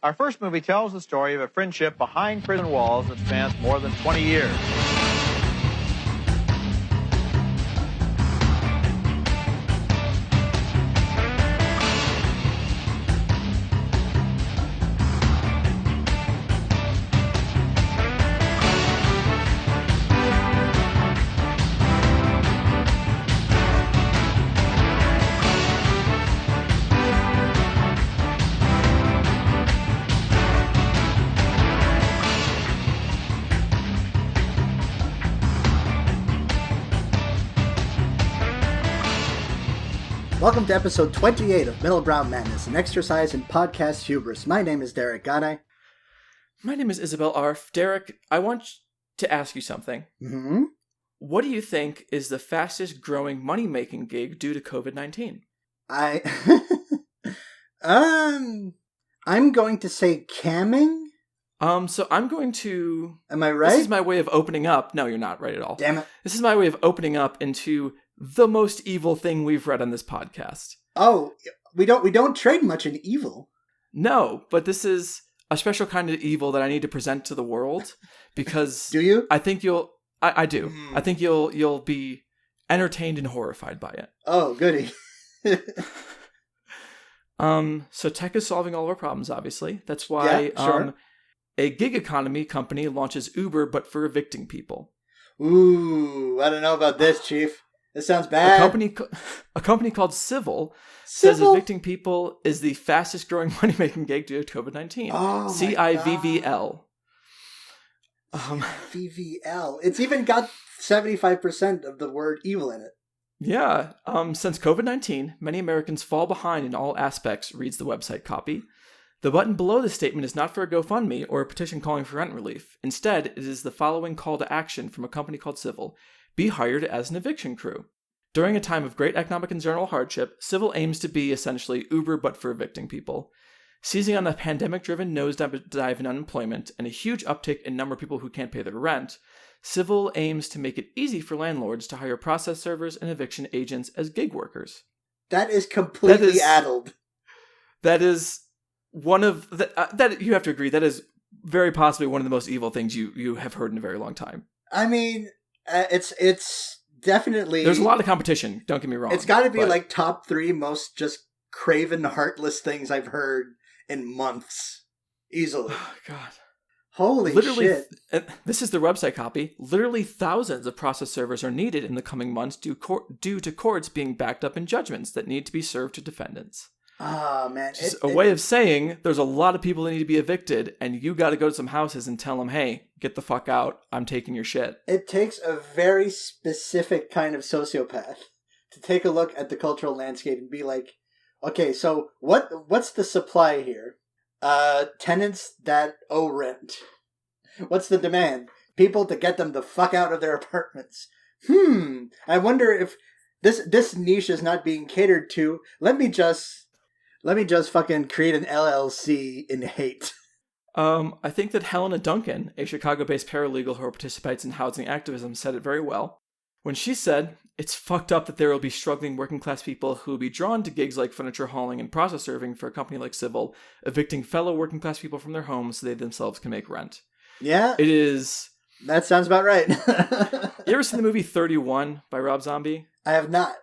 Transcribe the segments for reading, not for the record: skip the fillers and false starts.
Our first movie tells the story of a friendship behind prison walls that spans more than 20 years. Welcome to episode 28 of Middlebrowmadness, an exercise in podcast hubris. My name is Derek Ganai. My name is Isabel Arf. Derek, I want to ask you something. Mm-hmm. What do you think is the fastest growing money-making gig due to COVID-19? I'm going to say camming? So I'm going to... Am I right? This is my way of opening up... No, you're not right at all. Damn it. This is my way of opening up into the most evil thing we've read on this podcast. Oh, we don't trade much in evil. No, but this is a special kind of evil that I need to present to the world because... Do you? I think you'll... I do. I think you'll be entertained and horrified by it. Oh, goody. So tech is solving all of our problems, obviously. That's why sure. A gig economy company launches Uber, but for evicting people. Ooh, I don't know about this, Chief. This sounds bad. A company called Civil says evicting people is the fastest growing money-making gig due to COVID-19. Oh, CIVVL. VVL. It's even got 75% of the word evil in it. Yeah. Since COVID-19, many Americans fall behind in all aspects, reads the website copy. The button below the statement is not for a GoFundMe or a petition calling for rent relief. Instead, it is the following call to action from a company called Civil. Be hired as an eviction crew. During a time of great economic and general hardship, Civil aims to be essentially Uber but for evicting people. Seizing on a pandemic-driven nosedive in unemployment and a huge uptick in number of people who can't pay their rent, Civil aims to make it easy for landlords to hire process servers and eviction agents as gig workers. That is completely addled. That is one of that you have to agree. That is very possibly one of the most evil things you have heard in a very long time. I mean, it's definitely... There's a lot of competition, don't get me wrong. It's got to be like top 3 most just craven, heartless things I've heard in months. Easily. Oh, God. Holy shit. This is the website copy. Literally thousands of process servers are needed in the coming months due to courts being backed up in judgments that need to be served to defendants. Oh, man. It's a way of saying there's a lot of people that need to be evicted, and you got to go to some houses and tell them, hey, get the fuck out. I'm taking your shit. It takes a very specific kind of sociopath to take a look at the cultural landscape and be like, okay, so what's the supply here? Tenants that owe rent. What's the demand? People to get them the fuck out of their apartments. I wonder if this niche is not being catered to. Let me just fucking create an LLC in hate. I think that Helena Duncan, a Chicago-based paralegal who participates in housing activism, said it very well when she said, "It's fucked up that there will be struggling working-class people who will be drawn to gigs like furniture hauling and process serving for a company like Civil, evicting fellow working-class people from their homes so they themselves can make rent." Yeah. It is... That sounds about right. You ever seen the movie 31 by Rob Zombie? I have not.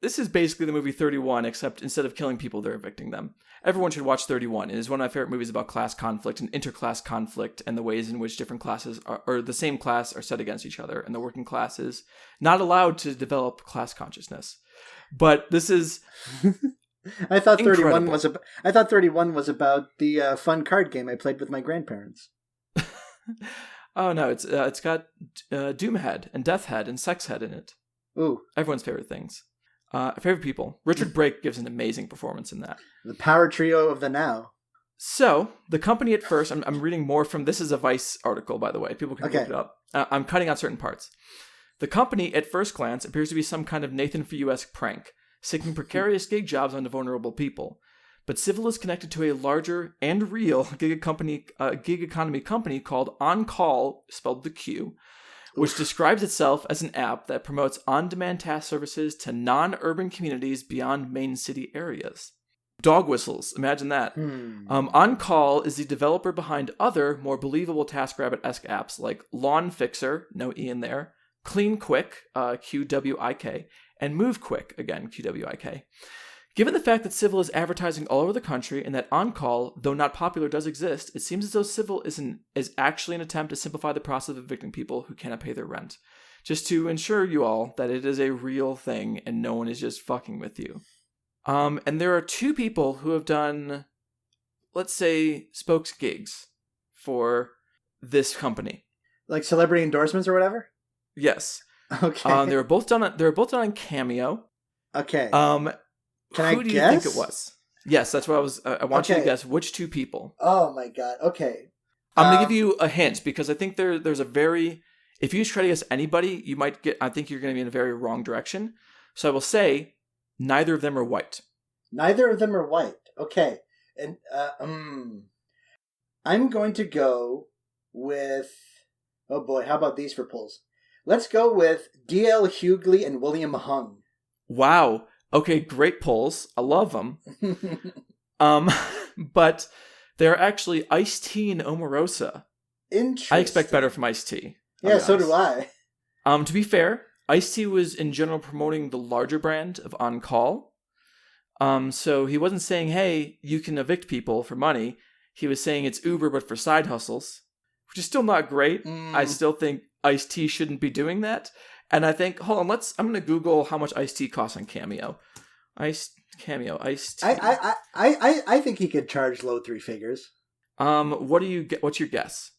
This is basically the movie 31, except instead of killing people, they're evicting them. Everyone should watch 31. It is one of my favorite movies about class conflict and interclass conflict and the ways in which different classes or the same class are set against each other, and the working class is not allowed to develop class consciousness. But this is I thought 31 incredible. was about the fun card game I played with my grandparents. Oh no, it's got Doomhead and Deathhead and Sexhead in it. Ooh, everyone's favorite things. Favorite people. Richard Brake gives an amazing performance in that. The power trio of the now. So, the company at first, I'm reading more from, this is a Vice article, by the way. People can look it up. I'm cutting out certain parts. The company, at first glance, appears to be some kind of Nathan For You-esque prank, seeking precarious gig jobs onto vulnerable people. But Civil is connected to a larger and real gig economy company called On Call, spelled the Q, which describes itself as an app that promotes on-demand task services to non-urban communities beyond main city areas. dog whistles. Imagine that. On Call is the developer behind other, more believable TaskRabbit-esque apps like Lawn Fixer, no E in there, Clean Quick, QWIK, and Move Quick, again, QWIK. Given the fact that Civil is advertising all over the country and that On Call, though not popular, does exist, it seems as though Civil is actually an attempt to simplify the process of evicting people who cannot pay their rent. Just to ensure you all that it is a real thing and no one is just fucking with you. And there are 2 people who have done, let's say, spokes gigs for this company. Like celebrity endorsements or whatever? Yes. Okay. They were both done on Cameo. Okay. Can I who do you guess? think it was? Yes, that's what I was. I want you to guess which 2 people. Oh my god. Okay. I'm gonna give you a hint because I think there's a very. If you try to guess anybody, you might get. I think you're going to be in a very wrong direction. So I will say, neither of them are white. Neither of them are white. Okay. And I'm going to go with. Oh boy, how about these for pulls? Let's go with D.L. Hughley and William Hung. Wow. Okay, great pulls. I love them. But they're actually Ice-T and Omarosa. Interesting. I expect better from Ice-T. Yeah, so do I. To be fair, Ice-T was in general promoting the larger brand of On Call. So he wasn't saying, hey, you can evict people for money. He was saying it's Uber but for side hustles, which is still not great. I still think Ice-T shouldn't be doing that. And I think, hold on, I'm going to Google how much Ice-T costs on Cameo. Ice-T. I think he could charge low 3 figures. What's your guess?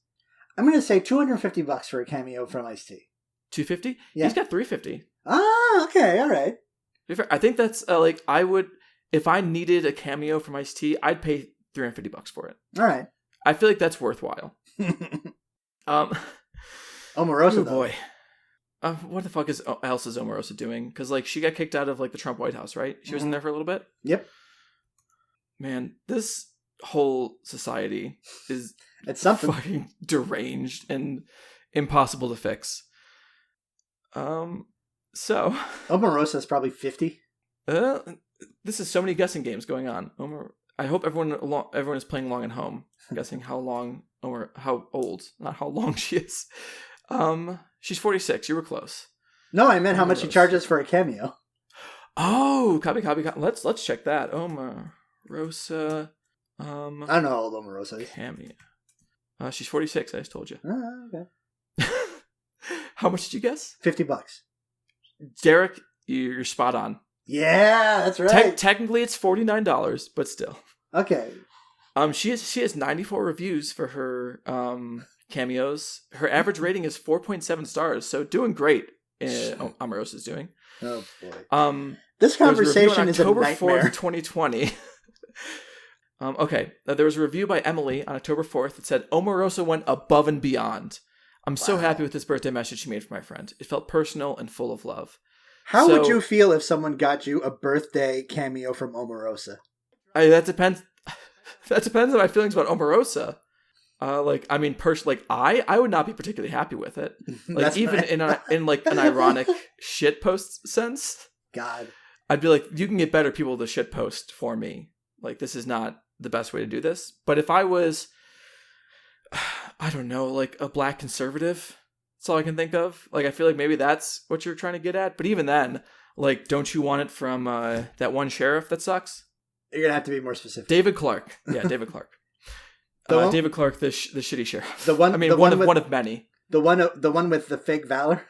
I'm going to say $250 for a cameo from Ice-T. $250? Yeah. He's got $350. Ah, okay, all right. I think that's I would, if I needed a cameo from Ice-T, I'd pay $350 for it. All right. I feel like that's worthwhile. Omarosa, oh boy. What the fuck else is Omarosa doing? Because she got kicked out of the Trump White House, right? She was in there for a little bit. Yep. Man, this whole society is it's something fucking deranged and impossible to fix. So Omarosa is probably 50. This is so many guessing games going on. I hope everyone is playing along at home, guessing how old, not how long she is. She's 46. You were close. No, I meant how much he charges for a cameo. Oh, copy. Let's check that. Omarosa. I don't know how old Omarosa is. Cameo. She's 46. I just told you. Okay. How much did you guess? $50. Derek, you're spot on. Yeah, that's right. Technically, it's $49, but still. Okay. She has 94 reviews for her cameos. Her average rating is 4.7 stars, so doing great. Omarosa's doing. Oh boy. This conversation is October a nightmare. 4th, 2020. Okay, there was a review by Emily on October 4th that said Omarosa went above and beyond. I'm so happy with this birthday message she made for my friend. It felt personal and full of love. How would you feel if someone got you a birthday cameo from Omarosa? That depends. That depends on my feelings about Omarosa. I would not be particularly happy with it. Even in an ironic shit post sense. God, I'd be like, you can get better people to shit post for me. This is not the best way to do this. But if I was, I don't know, a black conservative, that's all I can think of. I feel like maybe that's what you're trying to get at. But even then, don't you want it from that one sheriff that sucks? You're gonna have to be more specific. David Clark. Yeah, David Clark. David Clark, the shitty sheriff. One of many. The one with the fake valor.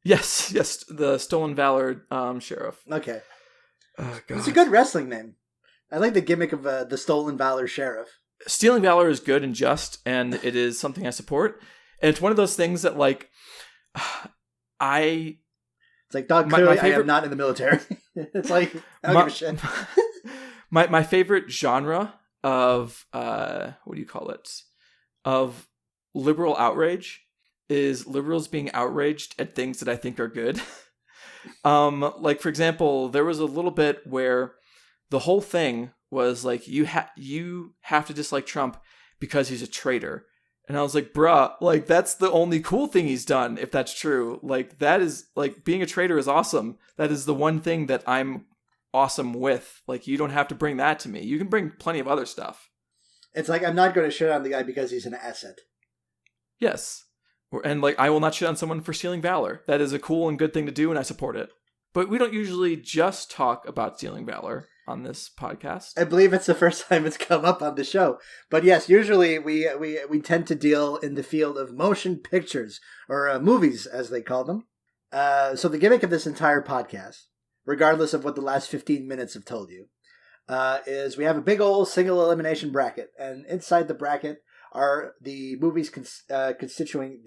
Yes, the stolen valor sheriff. Okay. Oh, God. It's a good wrestling name. I like the gimmick of the stolen valor sheriff. Stealing valor is good and just, and it is something I support. And it's one of those things that It's like, dog, clearly I am not in the military. It's like, I don't give a shit. My favorite genre of what do you call it? Of liberal outrage is liberals being outraged at things that I think are good. For example, there was a little bit where the whole thing was you have to dislike Trump because he's a traitor. And I was like, bruh, that's the only cool thing he's done, if that's true. That is, being a traitor is awesome. That is the one thing that I'm awesome with. Like, you don't have to bring that to me. You can bring plenty of other stuff. It's like, I'm not going to shit on the guy because he's an asset. Yes. And like, I will not shit on someone for stealing valor. That is a cool and good thing to do, and I support it. But we don't usually just talk about stealing valor on this podcast. I believe it's the first time it's come up on the show. But yes, usually we tend to deal in the field of motion pictures, or movies, as they call them. So the gimmick of this entire podcast, regardless of what the last 15 minutes have told you, is we have a big old single elimination bracket. And inside the bracket are the movies constituting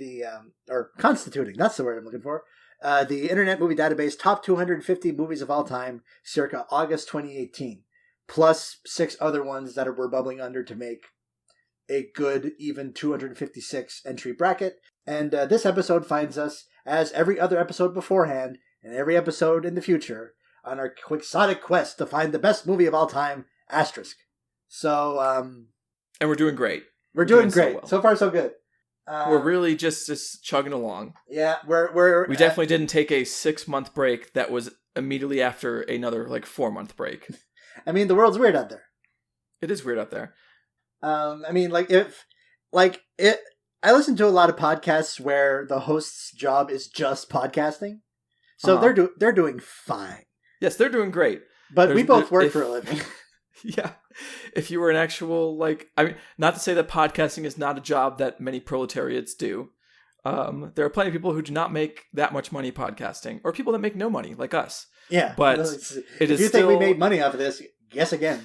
constituting, that's the word I'm looking for, the Internet Movie Database top 250 movies of all time, circa August 2018, plus 6 other ones that were bubbling under to make a good, even 256 entry bracket. And this episode finds us, as every other episode beforehand, and every episode in the future, on our quixotic quest to find the best movie of all time, asterisk. So, and we're doing great. We're doing great. So far, so good. We're really just chugging along. Yeah, we definitely didn't take a 6-month break that was immediately after another 4-month break. I mean, the world's weird out there. It is weird out there. I mean, I listen to a lot of podcasts where the host's job is just podcasting, so they're doing fine. Yes, they're doing great. But we both work for a living. Yeah. If you were an actual, not to say that podcasting is not a job that many proletariats do. There are plenty of people who do not make that much money podcasting, or people that make no money, like us. Yeah. But if you think we made money off of this, guess again.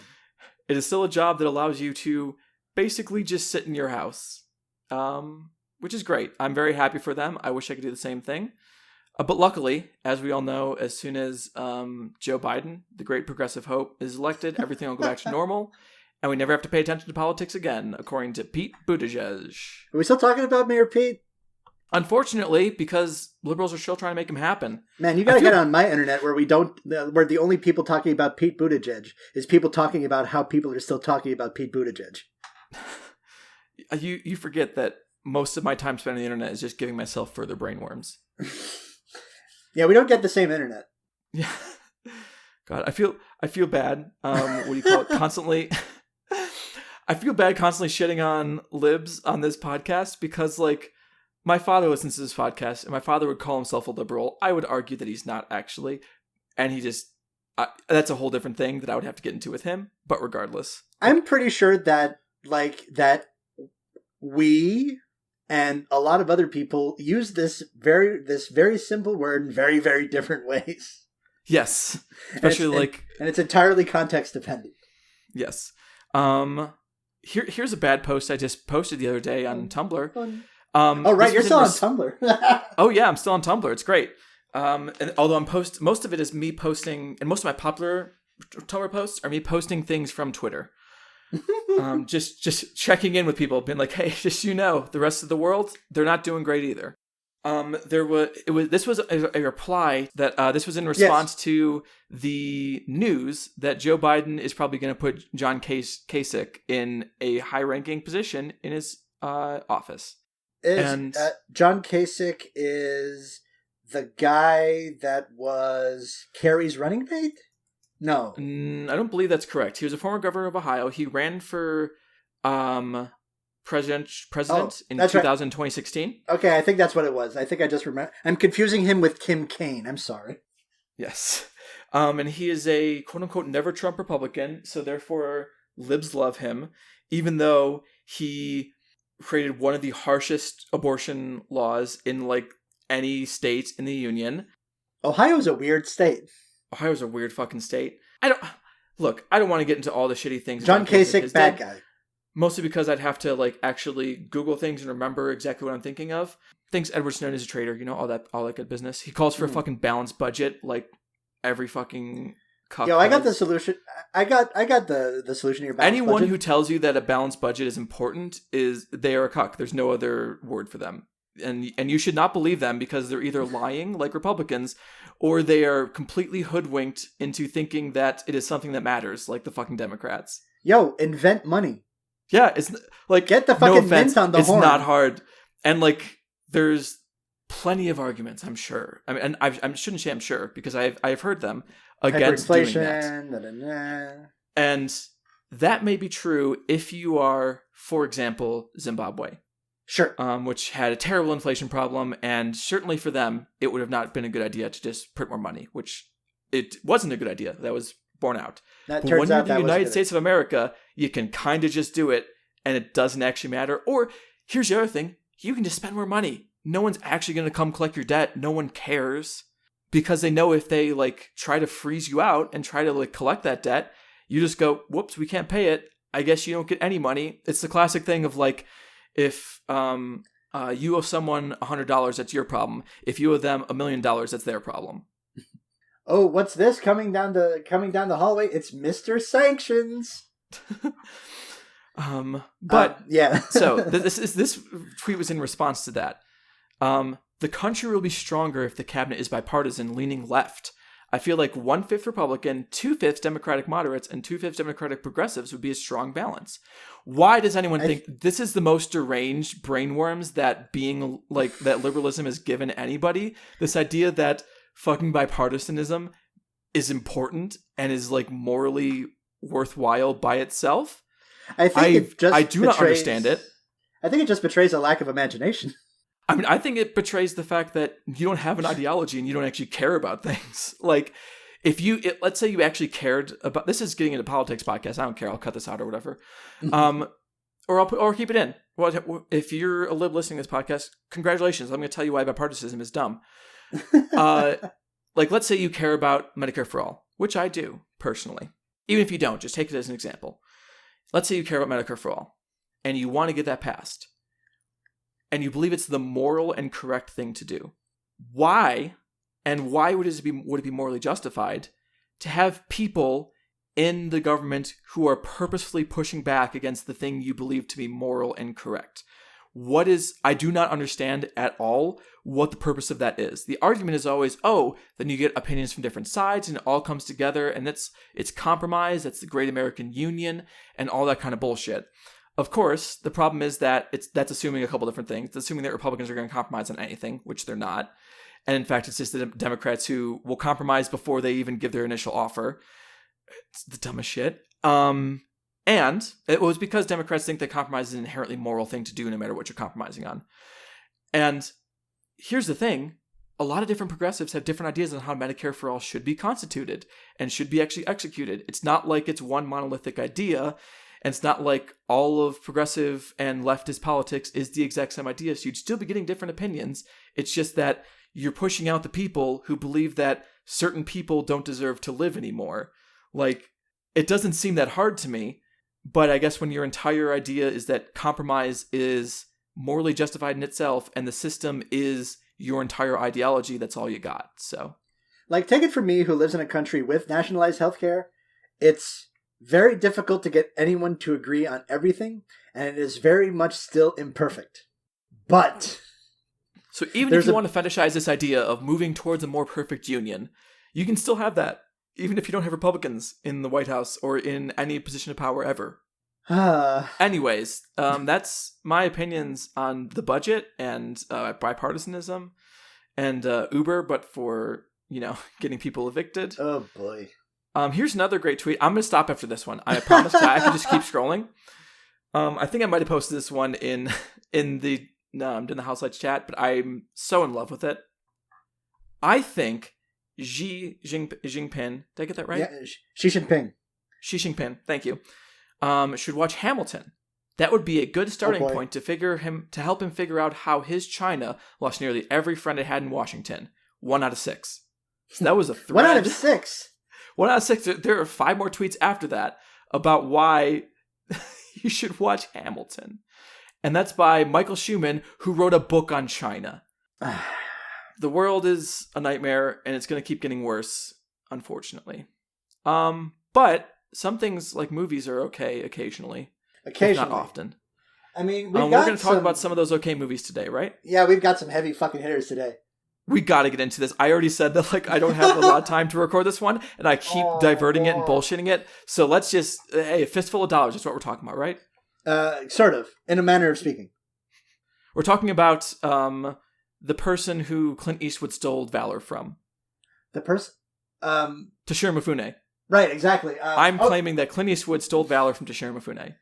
It is still a job that allows you to basically just sit in your house, which is great. I'm very happy for them. I wish I could do the same thing. But luckily, as we all know, as soon as Joe Biden, the great progressive hope, is elected, everything will go back to normal, and we never have to pay attention to politics again, according to Pete Buttigieg. Are we still talking about Mayor Pete? Unfortunately, because liberals are still trying to make him happen. Man, you gotta get on my internet where where the only people talking about Pete Buttigieg is people talking about how people are still talking about Pete Buttigieg. You forget that most of my time spent on the internet is just giving myself further brainworms. Yeah, we don't get the same internet. Yeah. God, I feel bad. What do you call it? Constantly. I feel bad constantly shitting on libs on this podcast because, my father listens to this podcast, and my father would call himself a liberal. I would argue that he's not actually, and he just that's a whole different thing that I would have to get into with him. But regardless, I'm pretty sure that that we and a lot of other people use this very simple word in very, very different ways. Yes. Especially and it's entirely context dependent. Yes. Here's a bad post I just posted the other day on Tumblr. Oh right, you're still on Tumblr. Oh yeah, I'm still on Tumblr. It's great. And although most of it is me posting, and most of my popular Tumblr posts are me posting things from Twitter. Just checking in with people, being like, hey, just the rest of the world, they're not doing great either. This was a reply that this was in response to the news that Joe Biden is probably going to put John Kasich in a high-ranking position in his office. John Kasich is the guy that was Kerry's running mate? No. I don't believe that's correct. He was a former governor of Ohio. He ran for president in 2016. Okay, I think that's what it was. I think I just remember. I'm confusing him with Tim Kaine. I'm sorry. Yes. And he is a quote-unquote never Trump Republican, so therefore libs love him, even though he created one of the harshest abortion laws in any state in the union. Ohio's a weird state. Ohio's a weird fucking state. I don't want to get into all the shitty things. John Kasich, bad guy. Mostly because I'd have to actually Google things and remember exactly what I'm thinking of. Thinks Edward Snowden is a traitor, all that good business. He calls for a fucking balanced budget every fucking cuck. Yo, I got the solution. I got the solution to your balanced Anyone budget. who tells you that a balanced budget is important they are a cuck. There's no other word for them. And you should not believe them because they're either lying like Republicans or they are completely hoodwinked into thinking that it is something that matters, like the fucking Democrats. Yo, invent money. Yeah, it's get the fucking mint on the horn. horn. It's not hard. And there's plenty of arguments, I'm sure. I mean, and I shouldn't say I'm sure, because I've heard them against doing that. And that may be true if you are, for example, Zimbabwe. Sure. Which had a terrible inflation problem, and certainly for them, it would have not been a good idea to just print more money, which it wasn't a good idea. That was borne out. But when you're the United States of America, you can kind of just do it, and it doesn't actually matter. Or, here's the other thing, you can just spend more money. No one's actually going to come collect your debt. No one cares. Because they know if they, like, try to freeze you out and try to, like, collect that debt, you just go, whoops, we can't pay it. I guess you don't get any money. It's the classic thing of, like, if you owe someone $100, that's your problem. If you owe them $1 million, that's their problem. Oh, what's this coming down the hallway? It's Mr. Sanctions. But yeah. So this tweet was in response to that. The country will be stronger if the cabinet is bipartisan, leaning left. I feel like 1/5 Republican, 2/5 Democratic moderates, and 2/5 Democratic progressives would be a strong balance. Why does anyone think this is the most deranged brainworms that being like that liberalism has given anybody? This idea that fucking bipartisanism is important and is like morally worthwhile by itself. I do not understand it. I think it just betrays a lack of imagination. I mean, I think it betrays the fact that you don't have an ideology and you don't actually care about things. Like, let's say you actually cared about, this is getting into politics podcast. I don't care. I'll cut this out or whatever. Or keep it in. Well, if you're a lib listening to this podcast, congratulations. I'm going to tell you why bipartisanism is dumb. Like, let's say you care about Medicare for all, which I do personally. Even if you don't, just take it as an example. Let's say you care about Medicare for all and you want to get that passed. And you believe it's the moral and correct thing to do. Why? And why would it be morally justified to have people in the government who are purposefully pushing back against the thing you believe to be moral and correct? I do not understand at all what the purpose of that is. The argument is always, then you get opinions from different sides and it all comes together and it's compromise, that's the great American Union and all that kind of bullshit. Of course, the problem is that that's assuming a couple different things. It's assuming that Republicans are going to compromise on anything, which they're not. And in fact, it's just the Democrats who will compromise before they even give their initial offer. It's the dumbest shit. And it was because Democrats think that compromise is an inherently moral thing to do no matter what you're compromising on. And here's the thing. A lot of different progressives have different ideas on how Medicare for all should be constituted and should be actually executed. It's not like it's one monolithic idea. And it's not like all of progressive and leftist politics is the exact same idea. So you'd still be getting different opinions. It's just that you're pushing out the people who believe that certain people don't deserve to live anymore. Like, it doesn't seem that hard to me. But I guess when your entire idea is that compromise is morally justified in itself and the system is your entire ideology, that's all you got. So, like, take it from me who lives in a country with nationalized healthcare. It's very difficult to get anyone to agree on everything, and it is very much still imperfect. But so even if you want to fetishize this idea of moving towards a more perfect union, you can still have that, even if you don't have Republicans in the White House or in any position of power ever. Anyways, that's my opinions on the budget and bipartisanism and Uber, but for, getting people evicted. Oh, boy. Here's another great tweet. I'm going to stop after this one. I promise I can just keep scrolling. I think I might have posted this one in the House Lights chat, but I'm so in love with it. I think Xi Jinping, did I get that right? Yeah, Xi Jinping. Xi Jinping, thank you. Should watch Hamilton. That would be a good starting point to help him figure out how his China lost nearly every friend it had in Washington. 1 out of 6. So that was a thread. 1 out of 6? 1 out of 6. There are 5 more tweets after that about why you should watch Hamilton. And that's by Michael Schumann, who wrote a book on China. The world is a nightmare, and it's going to keep getting worse, unfortunately. But some things like movies are okay occasionally. Occasionally. Not often. I mean, we're going to talk about some of those okay movies today, right? Yeah, we've got some heavy fucking hitters today. We got to get into this. I already said that I don't have a lot of time to record this one, and I keep diverting it and bullshitting it. So let's just, a fistful of dollars is what we're talking about, right? Sort of, in a manner of speaking. We're talking about the person who Clint Eastwood stole valor from. The person? Toshiro Mifune. Right, exactly. I'm claiming that Clint Eastwood stole valor from Toshiro Mifune.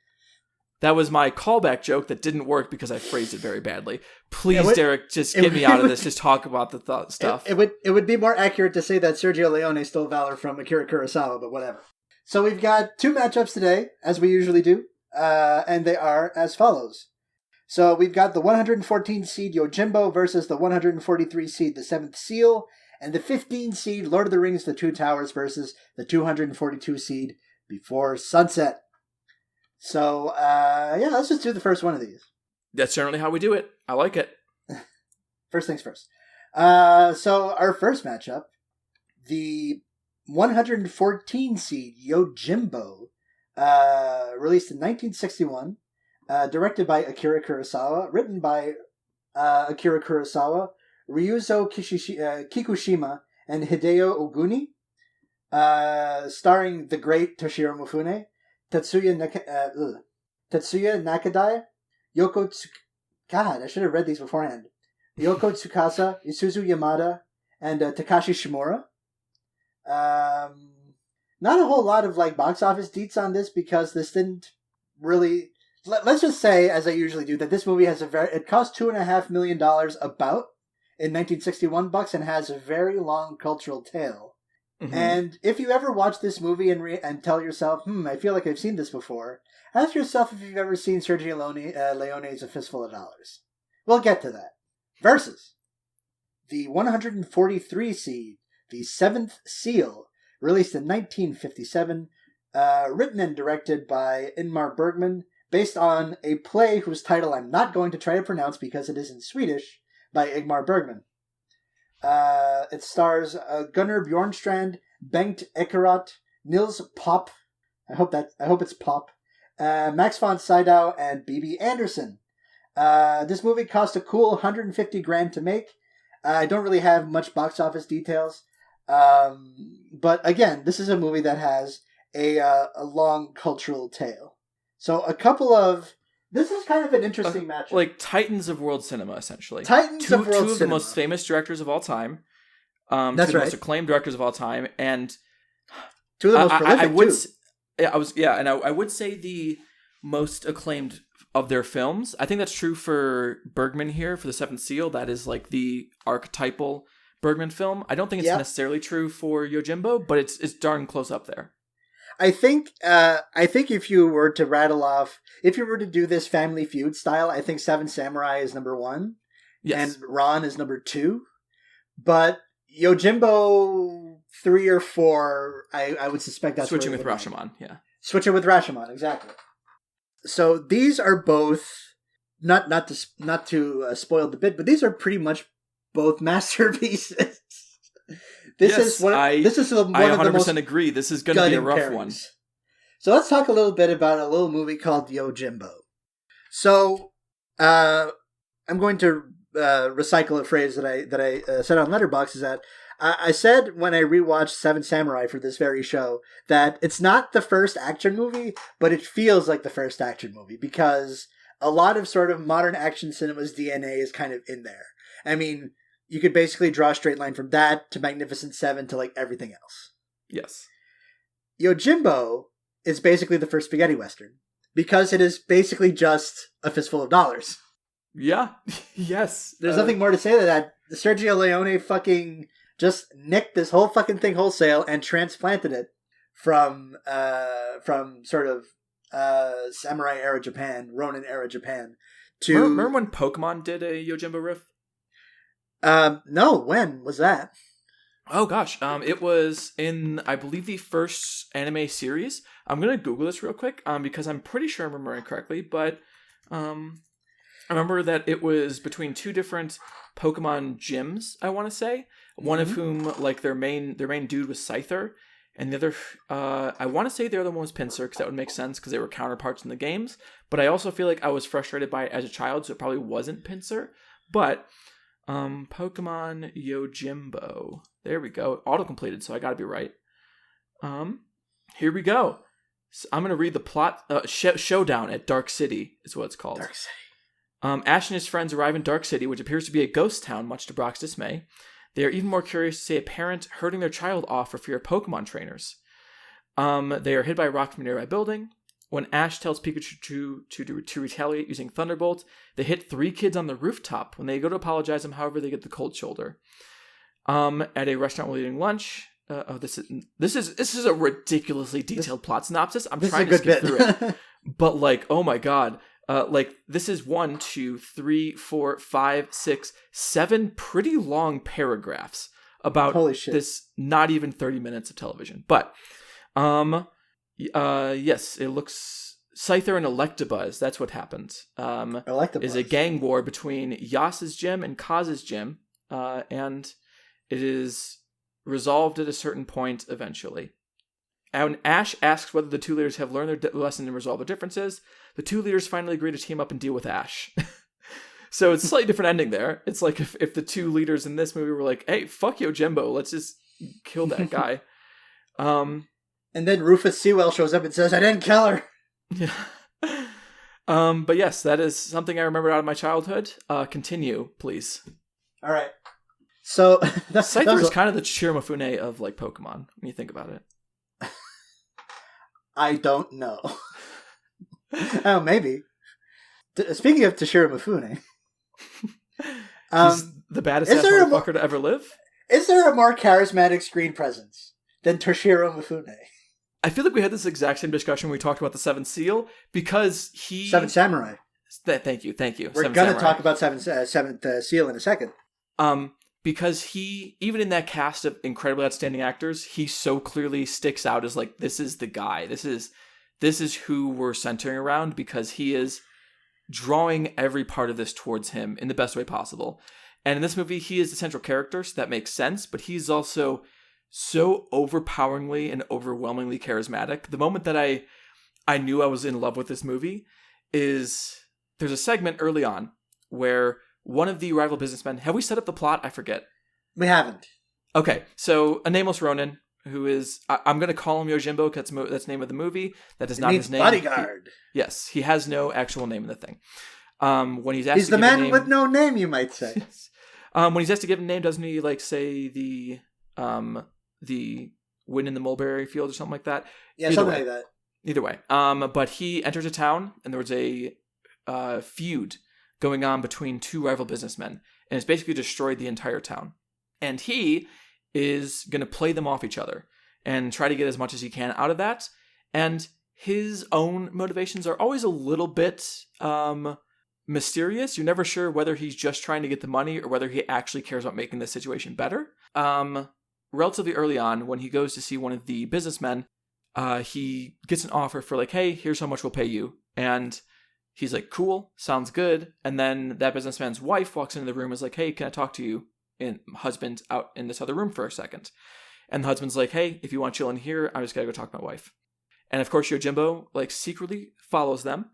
That was my callback joke that didn't work because I phrased it very badly. Please, Derek, just get me out of this. Just talk about the stuff. It would be more accurate to say that Sergio Leone stole valor from Akira Kurosawa, but whatever. So we've got 2 matchups today, as we usually do, and they are as follows. So we've got the 114 seed Yojimbo versus the 143 seed The Seventh Seal, and the 15 seed Lord of the Rings The Two Towers versus the 242 seed Before Sunset. So, let's just do the first one of these. That's generally how we do it. I like it. First things first. So our first matchup, the 114 seed Yojimbo, released in 1961, directed by Akira Kurosawa, written by Akira Kurosawa, Ryuzo Kikushima, and Hideo Oguni, starring the great Toshiro Mifune, Tetsuya Nakadai, God, I should have read these beforehand. Yoko Tsukasa, Isuzu Yamada, and Takashi Shimura. Not a whole lot of box office deets on this because this didn't really. Let's just say, as I usually do, that this movie has it cost $2.5 million about in 1961 bucks and has a very long cultural tale. Mm-hmm. And if you ever watch this movie and tell yourself, I feel like I've seen this before, ask yourself if you've ever seen Sergio Leone's A Fistful of Dollars. We'll get to that. Versus the 143 seed, The Seventh Seal, released in 1957, written and directed by Ingmar Bergman, based on a play whose title I'm not going to try to pronounce because it is in Swedish, by Ingmar Bergman. It stars Gunnar Bjornstrand, Bengt Ekeroth, Nils Pop, I hope it's Pop, Max von Sydow, and B.B. Anderson. This movie cost a cool $150,000 to make. I don't really have much box office details, but again, this is a movie that has a long cultural tale. So this is kind of an interesting matchup. Like titans of world cinema, essentially. Two of the most famous directors of all time. That's two of the right. most acclaimed directors of all time, and two of the most prolific I would say the most acclaimed of their films. I think that's true for Bergman here for The Seventh Seal. That is like the archetypal Bergman film. I don't think it's necessarily true for Yojimbo, but it's darn close up there. I think if you were to do this Family Feud style, I think Seven Samurai is number 1, and Ron is number 2. But Yojimbo 3 or 4, I would suspect that's switching with Rashomon. Yeah, switching with Rashomon, exactly. So these are both not to spoil the bit, but these are pretty much both masterpieces. This is one of the most agree. This is going to be a rough one. So let's talk a little bit about a little movie called Yojimbo. So I'm going to recycle a phrase that I said on Letterboxd, is that I said when I rewatched Seven Samurai for this very show that it's not the first action movie, but it feels like the first action movie because a lot of sort of modern action cinema's DNA is kind of in there. I mean, you could basically draw a straight line from that to Magnificent Seven to everything else. Yes. Yojimbo is basically the first spaghetti western because it is basically just a fistful of dollars. Yeah. Yes. There's nothing more to say to that. Sergio Leone fucking just nicked this whole fucking thing wholesale and transplanted it from sort of samurai era Japan, Ronin era Japan to. Remember when Pokemon did a Yojimbo riff? No, when was that? Oh gosh, it was in, I believe, the first anime series. I'm gonna Google this real quick, because I'm pretty sure I'm remembering correctly, but, I remember that it was between 2 different Pokemon gyms, I want to say. One of whom, their main dude was Scyther, and the other, I want to say the other one was Pinsir, because that would make sense, because they were counterparts in the games, but I also feel like I was frustrated by it as a child, so it probably wasn't Pinsir, but... Pokemon Yojimbo. There we go. Auto-completed, so I gotta be right. Here we go. So I'm gonna read the plot. Showdown at Dark City is what it's called. Dark City. Ash and his friends arrive in Dark City, which appears to be a ghost town, much to Brock's dismay. They are even more curious to see a parent herding their child off for fear of Pokemon trainers. They are hit by a rock from a nearby building. When Ash tells Pikachu to retaliate using Thunderbolt, they hit 3 kids on the rooftop. When they go to apologize them, however, they get the cold shoulder. At a restaurant while eating lunch. This is a ridiculously detailed plot synopsis. I'm trying to skip through it, but like, oh my god, this is 1, 2, 3, 4, 5, 6, 7 pretty long paragraphs about this. Not even 30 minutes of television, but yes, it looks Scyther and Electabuzz. That's what happens. Electabuzz is a gang war between Yas's gym and Kaz's gym, and it is resolved at a certain point eventually. And when Ash asks whether the 2 leaders have learned their lesson and resolved their differences, the 2 leaders finally agree to team up and deal with Ash. So it's a slightly different ending there. It's like if the 2 leaders in this movie were like, hey, fuck Yojimbo, let's just kill that guy. And then Rufus Sewell shows up and says, I didn't kill her. Yeah. But yes, that is something I remembered out of my childhood. Continue, please. All right. So Scyther is kind of the Shiromafune of like Pokemon when you think about it. I don't know. Oh, maybe. Speaking of Toshiro Mifune, he's the baddest ass motherfucker to ever live. Is there a more charismatic screen presence than Toshiro Mifune? I feel like we had this exact same discussion when we talked about the Seventh Seal because he Seventh Samurai. Thank you. We're going to talk about Seventh Seal in a second. Because he, even in that cast of incredibly outstanding actors, he so clearly sticks out as like, this is the guy. This is who we're centering around because he is drawing every part of this towards him in the best way possible. And in this movie, he is the central character, so that makes sense, but he's also so overpoweringly and overwhelmingly charismatic. The moment that I knew I was in love with this movie is there's a segment early on where one of the rival businessmen... Have we set up the plot? I forget. We haven't. Okay, so a nameless Ronin, who is... I'm going to call him Yojimbo, because that's the name of the movie. That is not his name. Bodyguard. Yes, he has no actual name in the thing. When he's asked he's the man with no name, you might say. Yes. When he's asked to give a name, doesn't he like say the win in the mulberry field or something like that? Yeah, something like that. Either way. But he enters a town, and there was a feud going on between 2 rival businessmen, and it's basically destroyed the entire town. And he is going to play them off each other and try to get as much as he can out of that. And his own motivations are always a little bit mysterious. You're never sure whether he's just trying to get the money or whether he actually cares about making the situation better. Relatively early on, when he goes to see one of the businessmen, he gets an offer for like, hey, here's how much we'll pay you. And he's like, cool, sounds good. And then that businessman's wife walks into the room and is like, hey, can I talk to you and husband out in this other room for a second? And the husband's like, hey, if you want chill in here, I just gotta go talk to my wife. And of course, Yojimbo like secretly follows them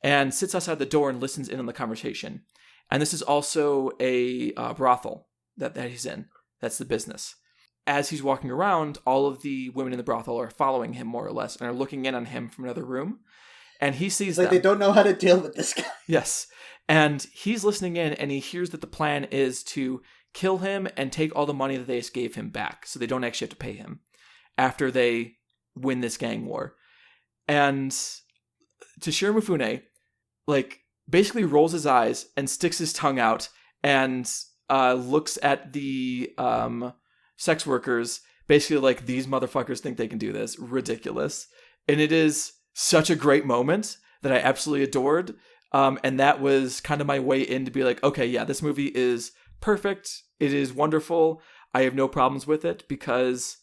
and sits outside the door and listens in on the conversation. And this is also a brothel that he's in. That's the business. As he's walking around, all of the women in the brothel are following him more or less and are looking in on him from another room. And he sees them. They don't know how to deal with this guy. Yes. And he's listening in, and he hears that the plan is to kill him and take all the money that they just gave him back, so they don't actually have to pay him after they win this gang war. And Toshiro Mifune, like, basically rolls his eyes and sticks his tongue out and looks at the sex workers, basically like, these motherfuckers think they can do this. Ridiculous. And it is such a great moment that I absolutely adored. And that was kind of my way in to be like, okay, yeah, this movie is perfect. It is wonderful. I have no problems with it because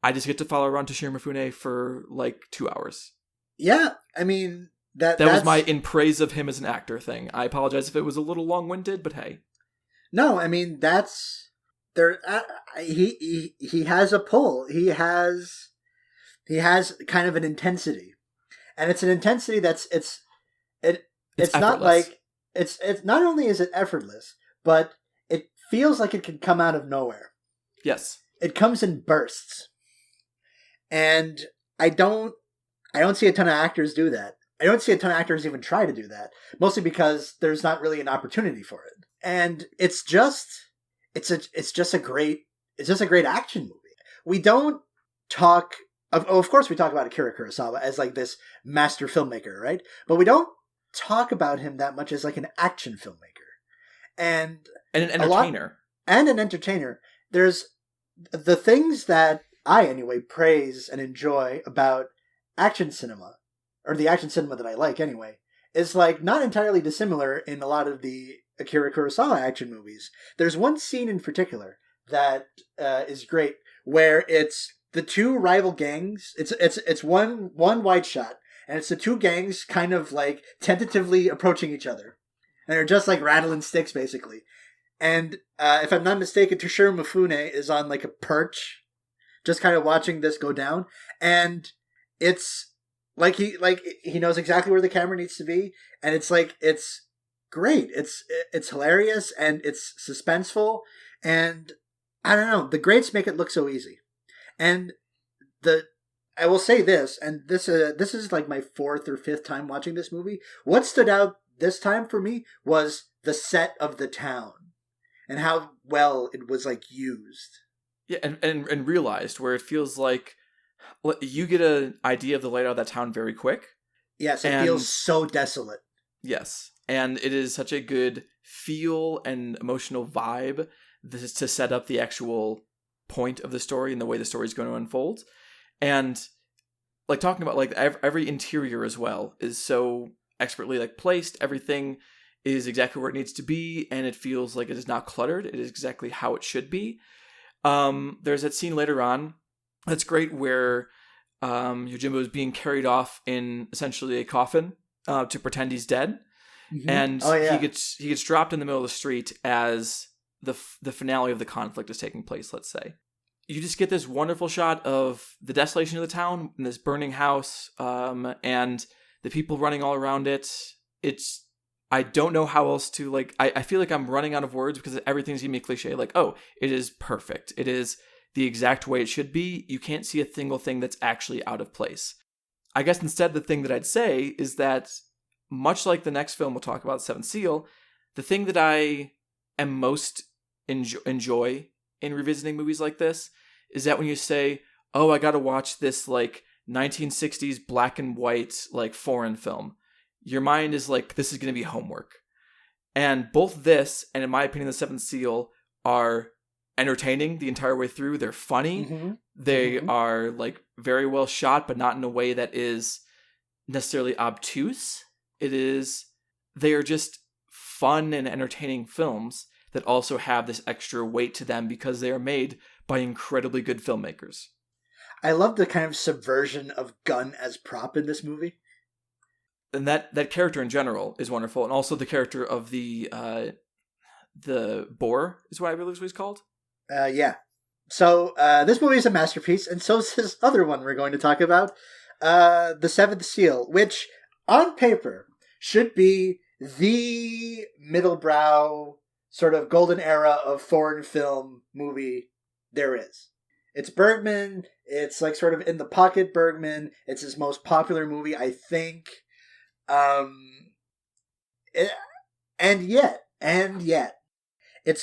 I just get to follow around Toshiro Mifune for like 2 hours. Yeah, I mean, that was my in praise of him as an actor thing. I apologize if it was a little long-winded, but hey. No, I mean, that's there. He has a pull. He has kind of an intensity. And it's an intensity it's not like it's not only is it effortless, but it feels like it can come out of nowhere. Yes. It comes in bursts. And I don't see a ton of actors do that. I don't see a ton of actors even try to do that, mostly because there's not really an opportunity for it. And it's just a great action movie. We don't talk of course we talk about Akira Kurosawa as like this master filmmaker, right? But we don't talk about him that much as like an action filmmaker and an entertainer. An entertainer. There's the things that I anyway praise and enjoy about action cinema, or the action cinema that I like anyway, is like not entirely dissimilar in a lot of the Akira Kurosawa action movies. There's one scene in particular that is great, where it's the two rival gangs. It's one wide shot, and it's the two gangs kind of like tentatively approaching each other, and they're just like rattling sticks basically. And if I'm not mistaken, Toshiro Mifune is on like a perch, just kind of watching this go down, and it's like he knows exactly where the camera needs to be, and it's great. It's hilarious and it's suspenseful, and I don't know. The greats make it look so easy, and I will say this, and this is like my fourth or fifth time watching this movie. What stood out this time for me was the set of the town and how well it was like used. Yeah, and realized, where it feels like you get an idea of the layout of that town very quick. Yes, it feels so desolate. Yes, and it is such a good feel and emotional vibe to set up the actual point of the story and the way the story is going to unfold. And like talking about like every interior as well is so expertly like placed. Everything is exactly where it needs to be, and it feels like it is not cluttered. It is exactly how it should be. There's that scene later on that's great where Yojimbo is being carried off in essentially a coffin to pretend he's dead. Mm-hmm. And he gets dropped in the middle of the street as the finale of the conflict is taking place, let's say. You just get this wonderful shot of the desolation of the town and this burning house, and the people running all around it. I don't know how else to, like, I feel like I'm running out of words because everything's gonna be cliche. Like, oh, it is perfect. It is the exact way it should be. You can't see a single thing that's actually out of place. I guess instead the thing that I'd say is that, much like the next film we'll talk about, Seventh Seal, the thing that I am most enjoy in revisiting movies like this is that when you say, oh, I gotta watch this like 1960s black and white like foreign film, your mind is like, this is gonna be homework. And both this and, in my opinion, The Seventh Seal are entertaining the entire way through. They're funny. Mm-hmm. They are like very well shot, but not in a way that is necessarily obtuse. They are just fun and entertaining films that also have this extra weight to them because they are made by incredibly good filmmakers. I love the kind of subversion of gun as prop in this movie. And that character in general is wonderful. And also the character of the boar is what I believe he's called. Yeah. So this movie is a masterpiece, and so is this other one we're going to talk about, The Seventh Seal, which on paper should be the middlebrow sort of golden era of foreign film movie there is. It's Bergman. It's like sort of in the pocket Bergman. It's his most popular movie, I think. And yet, it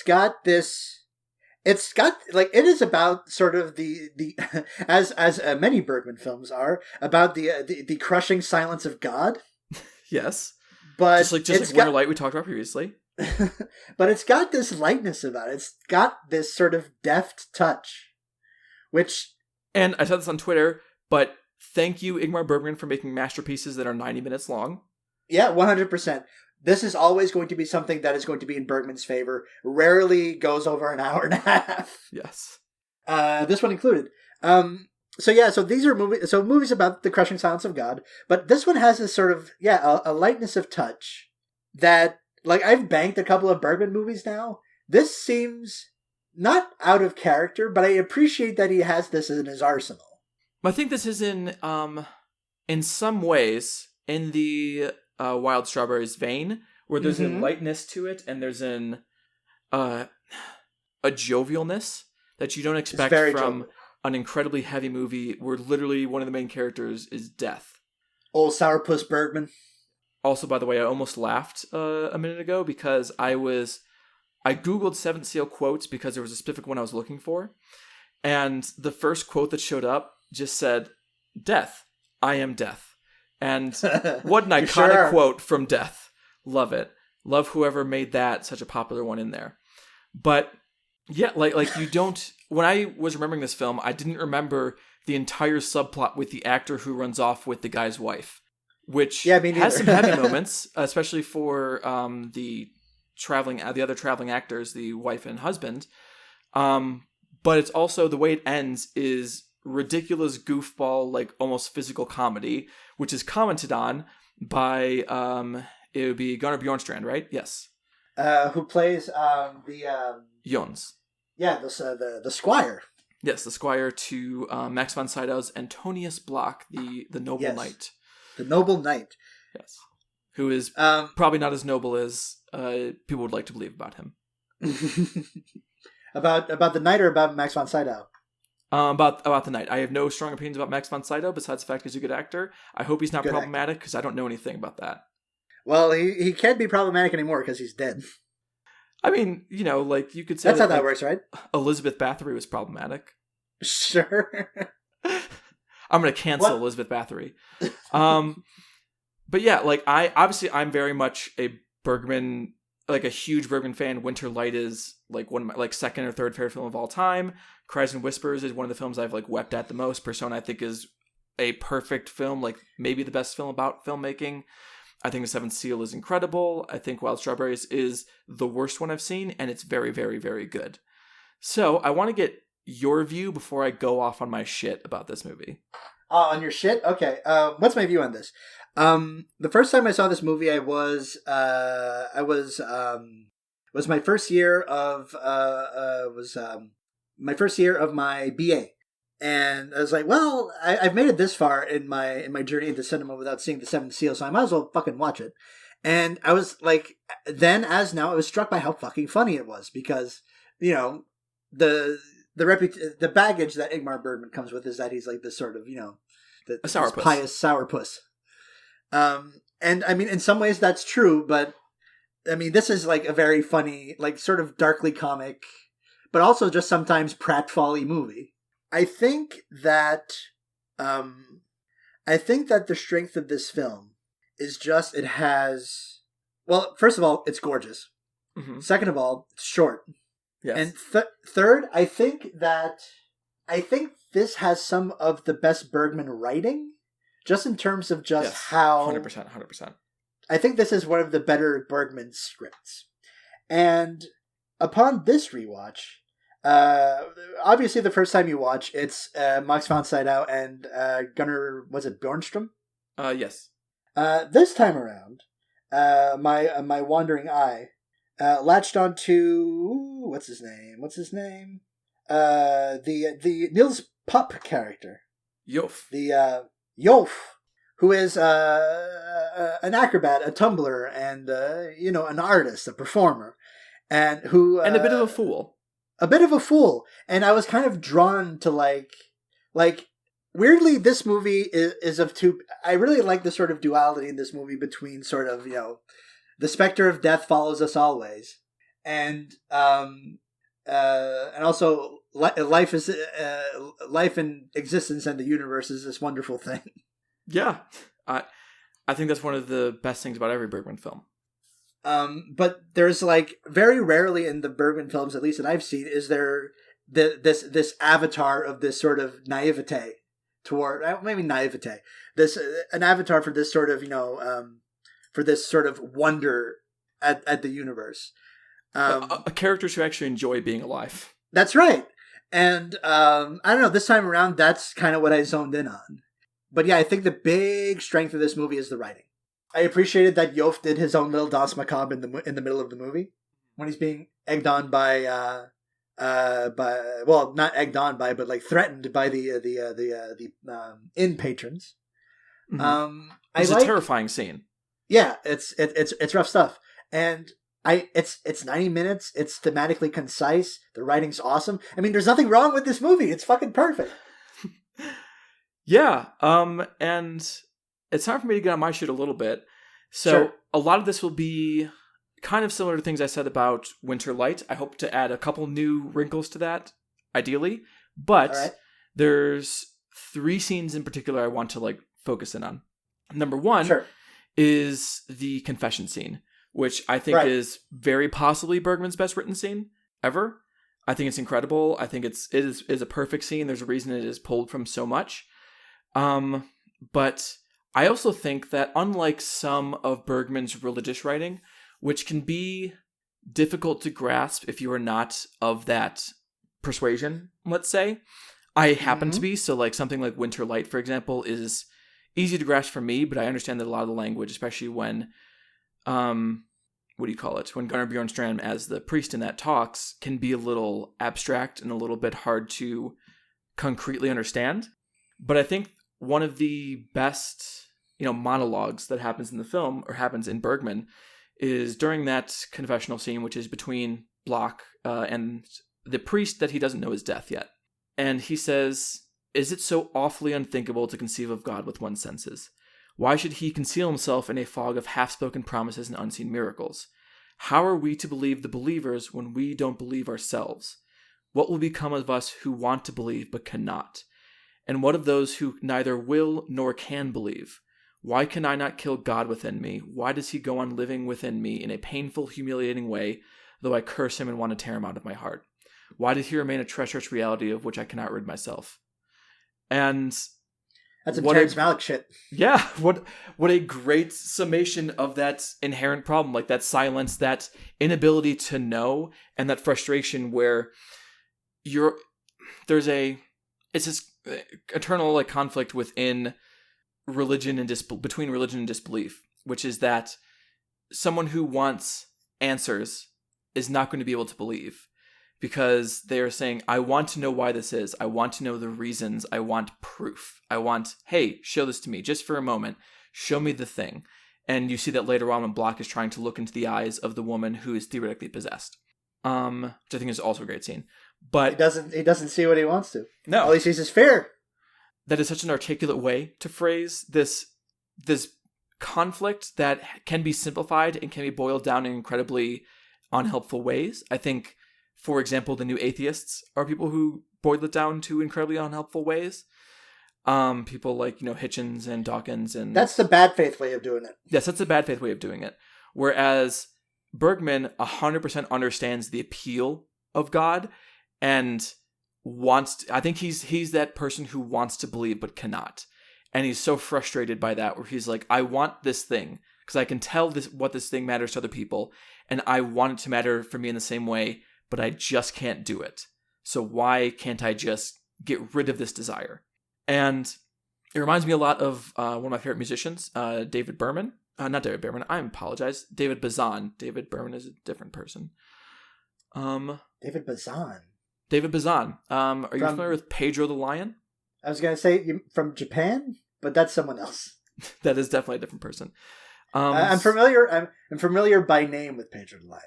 is about sort of the as many Bergman films are, about the crushing silence of God. Yes, but just like Winter Light we talked about previously. But it's got this lightness about it. It's got this sort of deft touch, which. And I said this on Twitter, but thank you, Ingmar Bergman, for making masterpieces that are 90 minutes long. Yeah, 100%. This is always going to be something that is going to be in Bergman's favor. Rarely goes over an hour and a half. Yes. This one included. So these are movies about the crushing silence of God, but this one has this sort of, a lightness of touch that, like, I've banked a couple of Bergman movies now. This seems not out of character, but I appreciate that he has this in his arsenal. I think this is in some ways, in the Wild Strawberries vein, where there's a lightness to it, and there's a jovialness that you don't expect from an incredibly heavy movie where literally one of the main characters is death. Old Sourpuss Bergman. Also, by the way, I almost laughed a minute ago because I Googled Seventh Seal quotes because there was a specific one I was looking for. And the first quote that showed up just said, "Death, I am death." And what an iconic quote from Death. Love it. Love whoever made that such a popular one in there. But yeah, like you don't... When I was remembering this film, I didn't remember the entire subplot with the actor who runs off with the guy's wife, which has some heavy moments, especially for the other traveling actors, the wife and husband. But it's also the way it ends is ridiculous goofball, like almost physical comedy, which is commented on by it would be Gunnar Bjornstrand, right? Yes. Who plays the Jons. Yeah, the squire. Yes, the squire to Max von Sydow's Antonius Block, the noble knight. The noble knight. Yes. Who is probably not as noble as people would like to believe about him. About the knight or about Max von Sydow? About the knight. I have no strong opinions about Max von Sydow besides the fact he's a good actor. I hope he's not good problematic because I don't know anything about that. Well, he can't be problematic anymore because he's dead. I mean, like you could say that's how that works, right? Elizabeth Bathory was problematic. Sure. I'm going to cancel Elizabeth Bathory. But yeah, like I'm very much a Bergman, like a huge Bergman fan. Winter Light is like one of my like second or third favorite film of all time. Cries and Whispers is one of the films I've like wept at the most. Persona I think is a perfect film, like maybe the best film about filmmaking. I think The Seventh Seal is incredible. I think Wild Strawberries is the worst one I've seen, and it's very, very, very good. So I want to get your view before I go off on my shit about this movie. On your shit? Okay. What's my view on this? The first time I saw this movie, was my first year of my BA. And I was like, well, I've made it this far in my journey into cinema without seeing The Seventh Seal, so I might as well fucking watch it. And I was like, then as now, I was struck by how fucking funny it was because, the baggage that Ingmar Bergman comes with is that he's like this sort of, a sourpuss. Pious sourpuss. And I mean, in some ways that's true, but I mean, this is like a very funny, like sort of darkly comic, but also just sometimes pratfally movie. I think that the strength of this film is just it has. Well, first of all, it's gorgeous. Mm-hmm. Second of all, it's short. Yes. And third, I think this has some of the best Bergman writing, just in terms of how 100%. I think this is one of the better Bergman scripts, and upon this rewatch. Obviously, the first time you watch, it's Max von Sydow and Gunnar, was it Bjornstrand? Yes. This time around, my wandering eye latched onto what's his name? The Niels Pupp character, Yof. The Yof, who is an acrobat, a tumbler, and an artist, a performer, and a bit of a fool. A bit of a fool, and I was kind of drawn to like weirdly this movie is of two. I really like the sort of duality in this movie between sort of the specter of death follows us always, and also life and existence and the universe is this wonderful thing. Yeah, I think that's one of the best things about every Bergman film. But there's like very rarely in the Bergman films, at least that I've seen, is there this avatar of this sort of naivete toward maybe naivete. An avatar for this sort of for this sort of wonder at the universe. A characters who actually enjoy being alive. That's right, and I don't know. This time around, that's kind of what I zoned in on. But yeah, I think the big strength of this movie is the writing. I appreciated that Yof did his own little danse macabre in the middle of the movie when he's being egged on by not egged on by, but like threatened by the inn patrons. Mm-hmm. It's a terrifying scene. Yeah, it's rough stuff, and it's 90 minutes. It's thematically concise. The writing's awesome. I mean, there's nothing wrong with this movie. It's fucking perfect. Yeah, and it's time for me to get on my shit a little bit. So Sure. a lot of this will be kind of similar to things I said about Winter Light. I hope to add a couple new wrinkles to that, ideally. But All right. there's 3 scenes in particular I want to like focus in on. Number 1 Sure. is the confession scene, which I think Right. is very possibly Bergman's best written scene ever. I think it's incredible. I think it is a perfect scene. There's a reason it is pulled from so much. But I also think that unlike some of Bergman's religious writing, which can be difficult to grasp if you are not of that persuasion, let's say, I happen to be. So like something like Winter Light, for example, is easy to grasp for me, but I understand that a lot of the language, especially when, what do you call it? When Gunnar Bjornstrand as the priest in that talks, can be a little abstract and a little bit hard to concretely understand. But I think one of the best, monologues that happens in the film, or happens in Bergman, is during that confessional scene, which is between Bloch and the priest that he doesn't know his death yet. And he says, "Is it so awfully unthinkable to conceive of God with one's senses? Why should he conceal himself in a fog of half-spoken promises and unseen miracles? How are we to believe the believers when we don't believe ourselves? What will become of us who want to believe but cannot? And what of those who neither will nor can believe? Why can I not kill God within me? Why does he go on living within me in a painful, humiliating way, though I curse him and want to tear him out of my heart? Why does he remain a treacherous reality of which I cannot rid myself?" And That's some what Terrence Malick shit. yeah, what a great summation of that inherent problem, like that silence, that inability to know, and that frustration where it's this eternal like conflict within religion and between religion and disbelief, which is that someone who wants answers is not going to be able to believe, because they're saying, I want to know why this is. I want to know the reasons. I want proof. I want, hey, show this to me just for a moment. Show me the thing. And you see that later on when Bloch is trying to look into the eyes of the woman who is theoretically possessed. Which I think is also a great scene. But He doesn't see what he wants to. no, All he sees is fear. that is such an articulate way to phrase this conflict that can be simplified and can be boiled down in incredibly unhelpful ways. I think, for example, the New Atheists are people who boil it down to incredibly unhelpful ways. People like, Hitchens and Dawkins. And That's the bad faith way of doing it. yes, that's a bad faith way of doing it. Whereas Bergman 100% understands the appeal of God and I think he's that person who wants to believe but cannot. And he's so frustrated by that, where he's like, I want this thing because I can tell what this thing matters to other people, and I want it to matter for me in the same way, but I just can't do it. So why can't I just get rid of this desire? And it reminds me a lot of one of my favorite musicians, David Berman. Not David Berman, I apologize. David Bazan. David Berman is a different person. David Bazan. David Bazan. Are you familiar with Pedro the Lion? I was going to say from Japan, but that's someone else. That is definitely a different person. I'm familiar. I'm familiar by name with Pedro the Lion.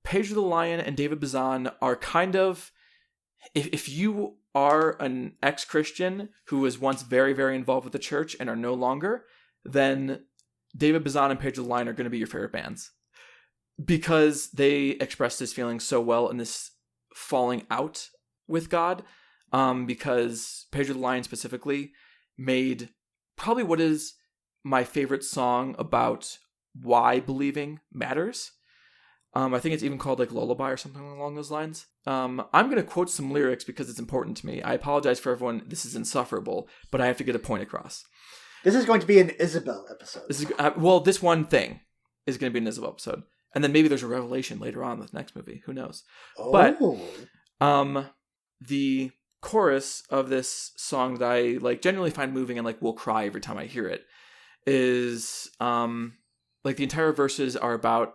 Pedro the Lion and David Bazan are kind of, if you are an ex-Christian who was once very, very involved with the church and are no longer, then David Bazan and Pedro the Lion are going to be your favorite bands, because they express this feeling so well in this falling out with God. Because Pedro the Lion specifically made probably what is my favorite song about why believing matters. I think it's even called like Lullaby or something along those lines. I'm going to quote some lyrics because it's important to me. I apologize for everyone. This is insufferable, but I have to get a point across. This is going to be an Isabel episode. This one thing is going to be an Isabel episode. And then maybe there's a revelation later on in the next movie. Who knows? Oh. But the chorus of this song that I like genuinely find moving and like will cry every time I hear it is like the entire verses are about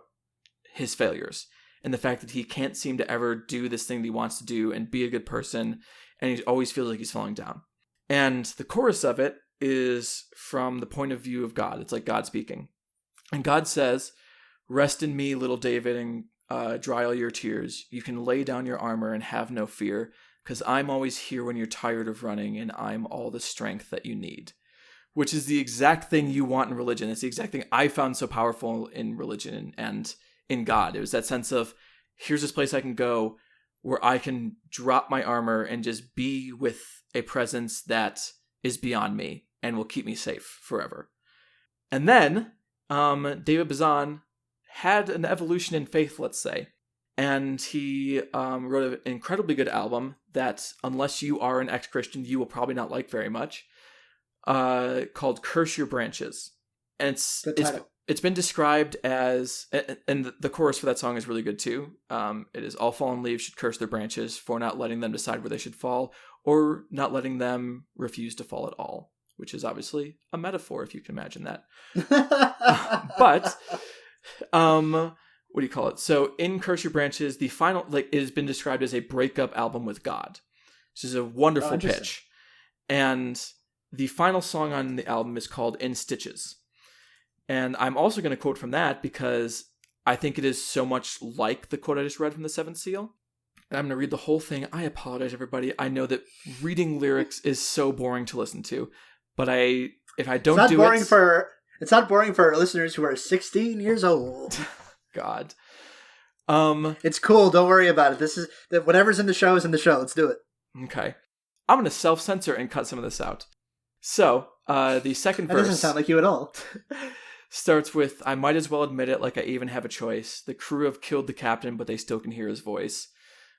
his failures and the fact that he can't seem to ever do this thing that he wants to do and be a good person, and he always feels like he's falling down. And the chorus of it is from the point of view of God. It's like God speaking. And God says, "Rest in me, little David, and dry all your tears. You can lay down your armor and have no fear, because I'm always here when you're tired of running, and I'm all the strength that you need. which is the exact thing you want in religion. It's the exact thing I found so powerful in religion and in God. It was that sense of, here's this place I can go where I can drop my armor and just be with a presence that is beyond me and will keep me safe forever. And then David Bazan had an evolution in faith, let's say. And he wrote an incredibly good album that, unless you are an ex-Christian, you will probably not like very much, called Curse Your Branches. And it's been described as, and the chorus for that song is really good too. It is, all fallen leaves should curse their branches for not letting them decide where they should fall, or not letting them refuse to fall at all, which is obviously a metaphor, if you can imagine that. But what do you call it? So in Curse Your Branches, the final, it has been described as a breakup album with God, which is a wonderful pitch. And the final song on the album is called In Stitches. And I'm also going to quote from that because I think it is so much like the quote I just read from the Seventh Seal. And I'm going to read the whole thing. I apologize, everybody. I know that reading lyrics is so boring to listen to, but if I don't do it... It's not boring for our listeners who are 16 years old. God. It's cool. Don't worry about it. This is whatever's in the show is in the show. Let's do it. Okay. I'm going to self-censor and cut some of this out. So, the second verse... That doesn't sound like you at all. Starts with, I might as well admit it like I even have a choice. The crew have killed the captain, but they still can hear his voice.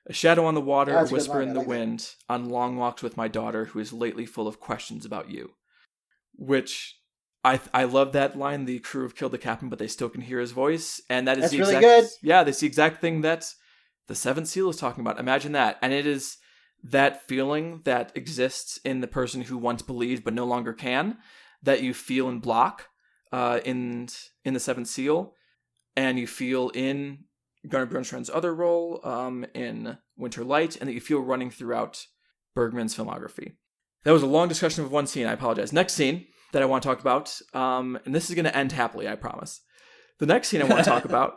A shadow on the water, a whisper in the wind, on long walks with my daughter, who is lately full of questions about you. Which... I love that line, the crew have killed the captain, but they still can hear his voice. And that's really good. Yeah, that's the exact thing that the Seventh Seal is talking about. Imagine that. And it is that feeling that exists in the person who once believed but no longer can, that you feel in Block in the Seventh Seal, and you feel in Gunnar Bjornstrand's other role in Winter Light, and that you feel running throughout Bergman's filmography. That was a long discussion of one scene. I apologize. Next scene that I want to talk about, and this is going to end happily, I promise. The next scene I want to talk about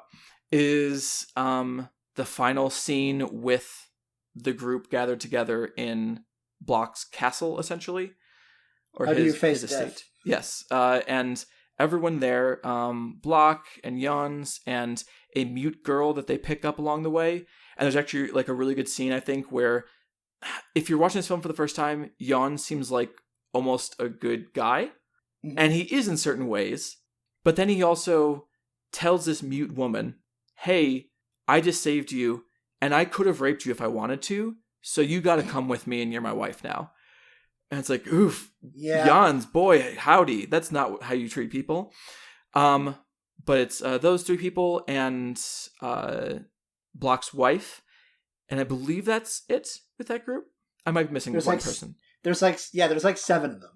is the final scene with the group gathered together in Block's castle, essentially. Or How do you face his death? estate. Yes, and everyone there, Block and Jans and a mute girl that they pick up along the way. And there's actually like a really good scene, I think, where if you're watching this film for the first time, Jans seems like almost a good guy. Mm-hmm. And he is in certain ways. But then he also tells this mute woman, hey, I just saved you, and I could have raped you if I wanted to, so you got to come with me, and you're my wife now. And it's like, oof, yeah. Jans, boy, howdy. That's not how you treat people. But it's those three people and Block's wife. And I believe that's it with that group. I might be missing one person. There's like 7 of them.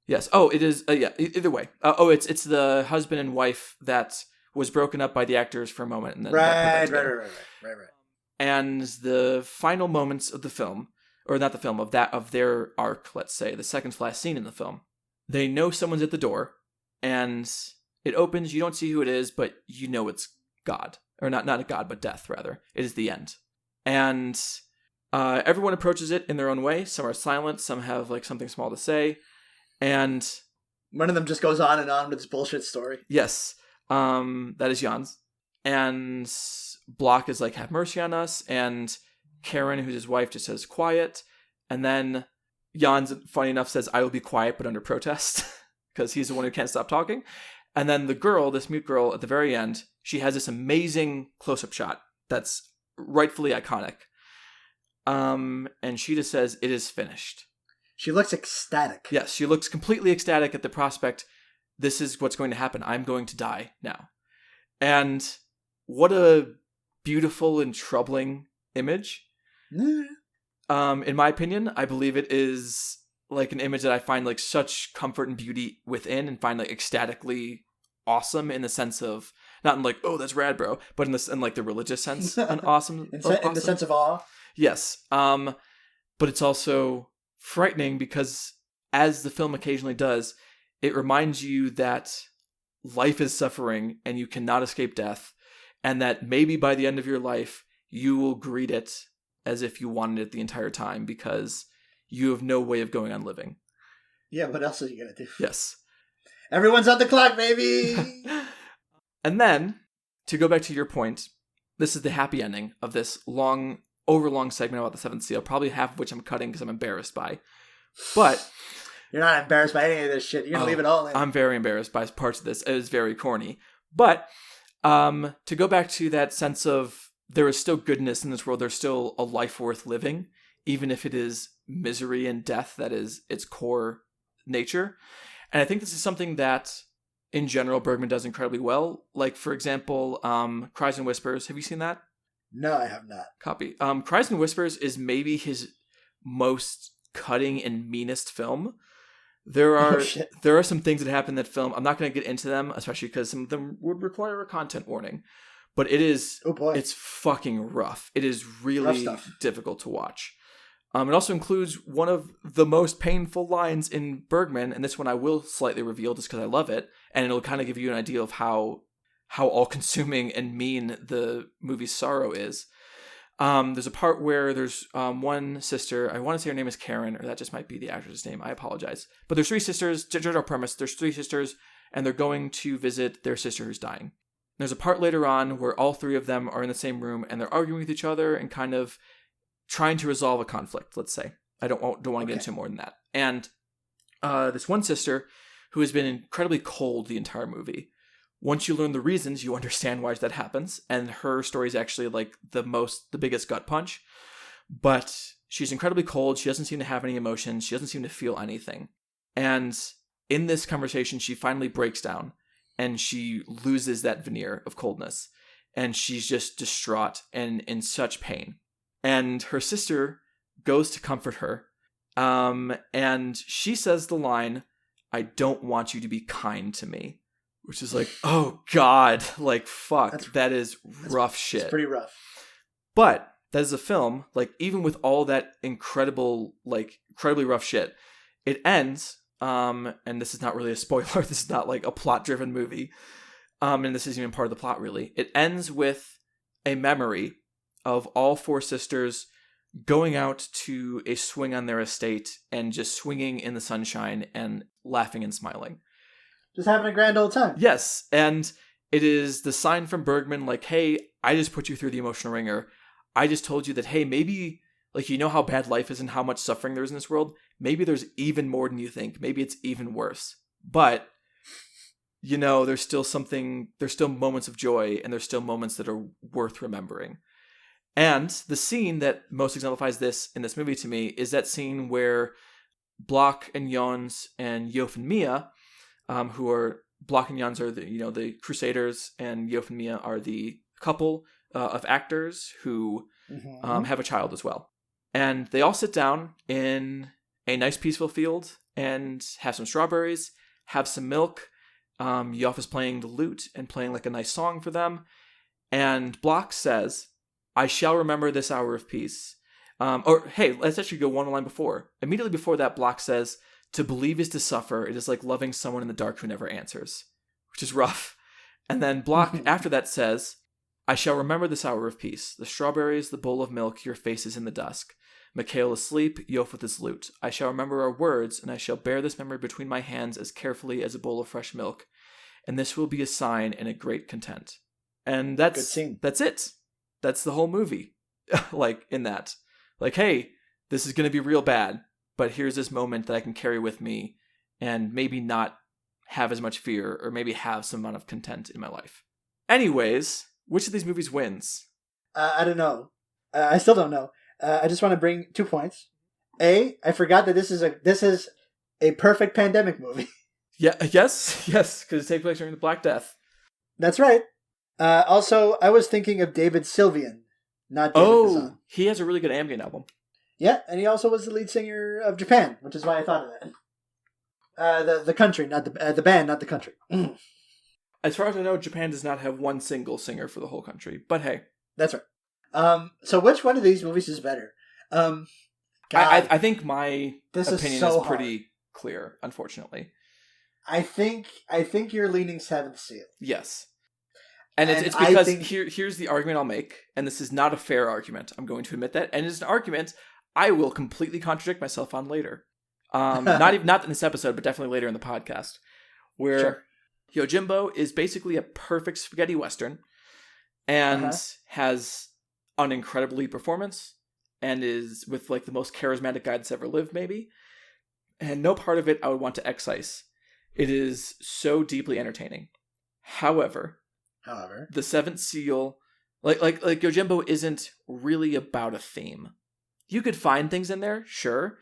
Yes. Oh, it is. Yeah. Either way. It's the husband and wife that was broken up by the actors for a moment, and then right. And the final moments of the film, or not the film, of their arc, let's say, the second to last scene in the film, they know someone's at the door, and it opens. You don't see who it is, but you know it's God, or not a God, but death rather. It is the end, and everyone approaches it in their own way. Some are silent. Some have like something small to say. And one of them just goes on and on with his bullshit story. Yes. That is Jans. And Block is like, have mercy on us. And Karen, who's his wife, just says quiet. And then Jans, funny enough, says, I will be quiet, but under protest. Because he's the one who can't stop talking. And then the girl, this mute girl, at the very end, she has this amazing close-up shot that's rightfully iconic. And she just says, it is finished. She looks ecstatic. Yes, she looks completely ecstatic at the prospect. This is what's going to happen. I'm going to die now. And what a beautiful and troubling image. In my opinion, I believe it is like an image that I find like such comfort and beauty within, and find like ecstatically awesome in the sense of, not in like, oh, that's rad, bro, but in like the religious sense, an awesome. in the sense of awe. Yes. But it's also frightening because, as the film occasionally does, it reminds you that life is suffering and you cannot escape death, and that maybe by the end of your life you will greet it as if you wanted it the entire time, because you have no way of going on living. Yeah, what else are you gonna do? Yes. Everyone's on the clock, baby! And then, to go back to your point, this is the happy ending of this overlong segment about the Seventh Seal, probably half of which I'm cutting because I'm embarrassed by. But... You're not embarrassed by any of this shit. You're going to leave it all in. I'm very embarrassed by parts of this. It is very corny. But to go back to that sense of there is still goodness in this world, there's still a life worth living, even if it is misery and death that is its core nature. And I think this is something that, in general, Bergman does incredibly well. Like, for example, Cries and Whispers. Have you seen that? No, I have not. Copy. Cries and Whispers is maybe his most cutting and meanest film. There are some things that happen in that film. I'm not going to get into them, especially because some of them would require a content warning. But it is, it's fucking rough. It is really difficult to watch. It also includes one of the most painful lines in Bergman, and this one I will slightly reveal just because I love it, and it'll kind of give you an idea of how all-consuming and mean the movie's sorrow is. There's a part where there's one sister, I want to say her name is Karen, or that just might be the actress's name, I apologize. But there's three sisters, general premise, there's three sisters, and they're going to visit their sister who's dying. There's a part later on where all three of them are in the same room, and they're arguing with each other and kind of trying to resolve a conflict, let's say. I don't want to get into more than that. And this one sister, who has been incredibly cold the entire movie, once you learn the reasons, you understand why that happens. And her story is actually like the biggest gut punch. But she's incredibly cold. She doesn't seem to have any emotions. She doesn't seem to feel anything. And in this conversation, she finally breaks down and she loses that veneer of coldness. And she's just distraught and in such pain. And her sister goes to comfort her. And she says the line, "I don't want you to be kind to me." Which is like, oh God, like fuck, that is rough shit. It's pretty rough. But that is a film, like even with all that incredibly rough shit, it ends, and this is not really a spoiler, this is not like a plot-driven movie, and this isn't even part of the plot really. It ends with a memory of all four sisters going out to a swing on their estate and just swinging in the sunshine and laughing and smiling. Just having a grand old time. Yes, and it is the sign from Bergman, like, hey, I just put you through the emotional ringer. I just told you that, hey, maybe, like, you know how bad life is and how much suffering there is in this world? Maybe there's even more than you think. Maybe it's even worse. But, you know, there's still moments of joy, and there's still moments that are worth remembering. And the scene that most exemplifies this in this movie to me is that scene where Bloch and Jons and Jof and Mia, who are Bloch and Jons are the Crusaders, and Jof and Mia are the couple of actors who have a child as well. And they all sit down in a nice peaceful field and have some strawberries, have some milk. Jof is playing the lute and playing like a nice song for them. And Bloch says, "I shall remember this hour of peace." Or hey, let's actually go one line before. Immediately before that, Bloch says, "To believe is to suffer. It is like loving someone in the dark who never answers," which is rough. And then Bloch after that says, "I shall remember this hour of peace. The strawberries, the bowl of milk, your faces in the dusk. Mikhail asleep, Jof with his lute. I shall remember our words, and I shall bear this memory between my hands as carefully as a bowl of fresh milk. And this will be a sign and a great content." And that's good scene. That's it. That's the whole movie. Like in that. Like, hey, this is going to be real bad. But here's this moment that I can carry with me and maybe not have as much fear or maybe have some amount of content in my life. Anyways, which of these movies wins? I don't know. I still don't know. I just want to bring 2 points. A, I forgot that this is a perfect pandemic movie. Yeah, yes, because it takes place during the Black Death. That's right. Also, I was thinking of David Sylvian, not David Bazan. He has a really good ambient album. Yeah, and he also was the lead singer of Japan, which is why I thought of that. The country, not the band, not the country. As far as I know, Japan does not have one single singer for the whole country. But hey, that's right. So which one of these movies is better? I think my opinion is pretty clear. Unfortunately, I think you're leaning Seventh Seal. Yes. And it's because here's the argument I'll make, and this is not a fair argument. I'm going to admit that, and it's an argument I will completely contradict myself on later. Not in this episode, but definitely later in the podcast. where Yojimbo is basically a perfect spaghetti western and has an incredible lead performance and is with like the most charismatic guy that's ever lived, maybe. And no part of it I would want to excise. It is so deeply entertaining. However, the Seventh Seal, like Yojimbo isn't really about a theme. You could find things in there, sure,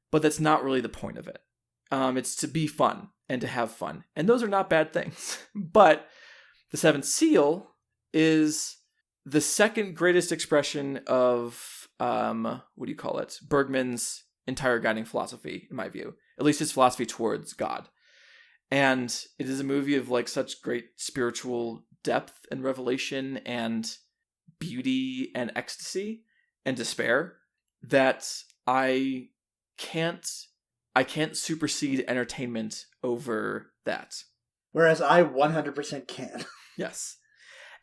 but that's not really the point of it. It's to be fun and to have fun. And those are not bad things. But the Seventh Seal is the second greatest expression of, Bergman's entire guiding philosophy, in my view. At least his philosophy towards God. And it is a movie of like such great spiritual depth and revelation and beauty and ecstasy and despair that I can't supersede entertainment over that. Whereas I 100% can. Yes.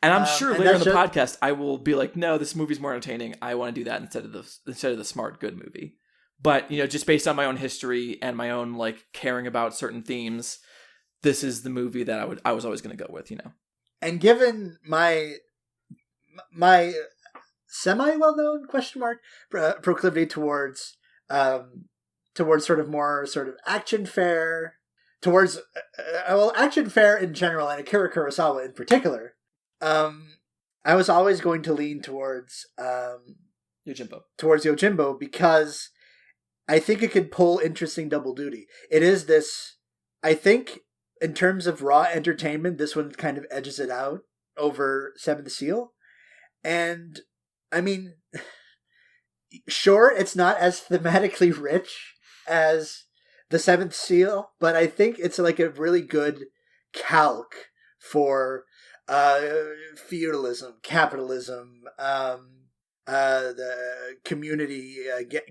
And I'm sure later in the podcast I will be like, no, this movie's more entertaining. I want to do that instead of the smart, good movie. But, just based on my own history and my own like caring about certain themes, this is the movie that I was always going to go with, And given my semi well-known proclivity towards sort of more sort of action fare, towards action fare in general and Akira Kurosawa in particular, I was always going to lean towards Yojimbo because I think it could pull interesting double duty. It is this, I think, in terms of raw entertainment, this one kind of edges it out over Seventh Seal. And, I mean, sure, it's not as thematically rich as the Seventh Seal, but I think it's like a really good calque for feudalism, capitalism, the community,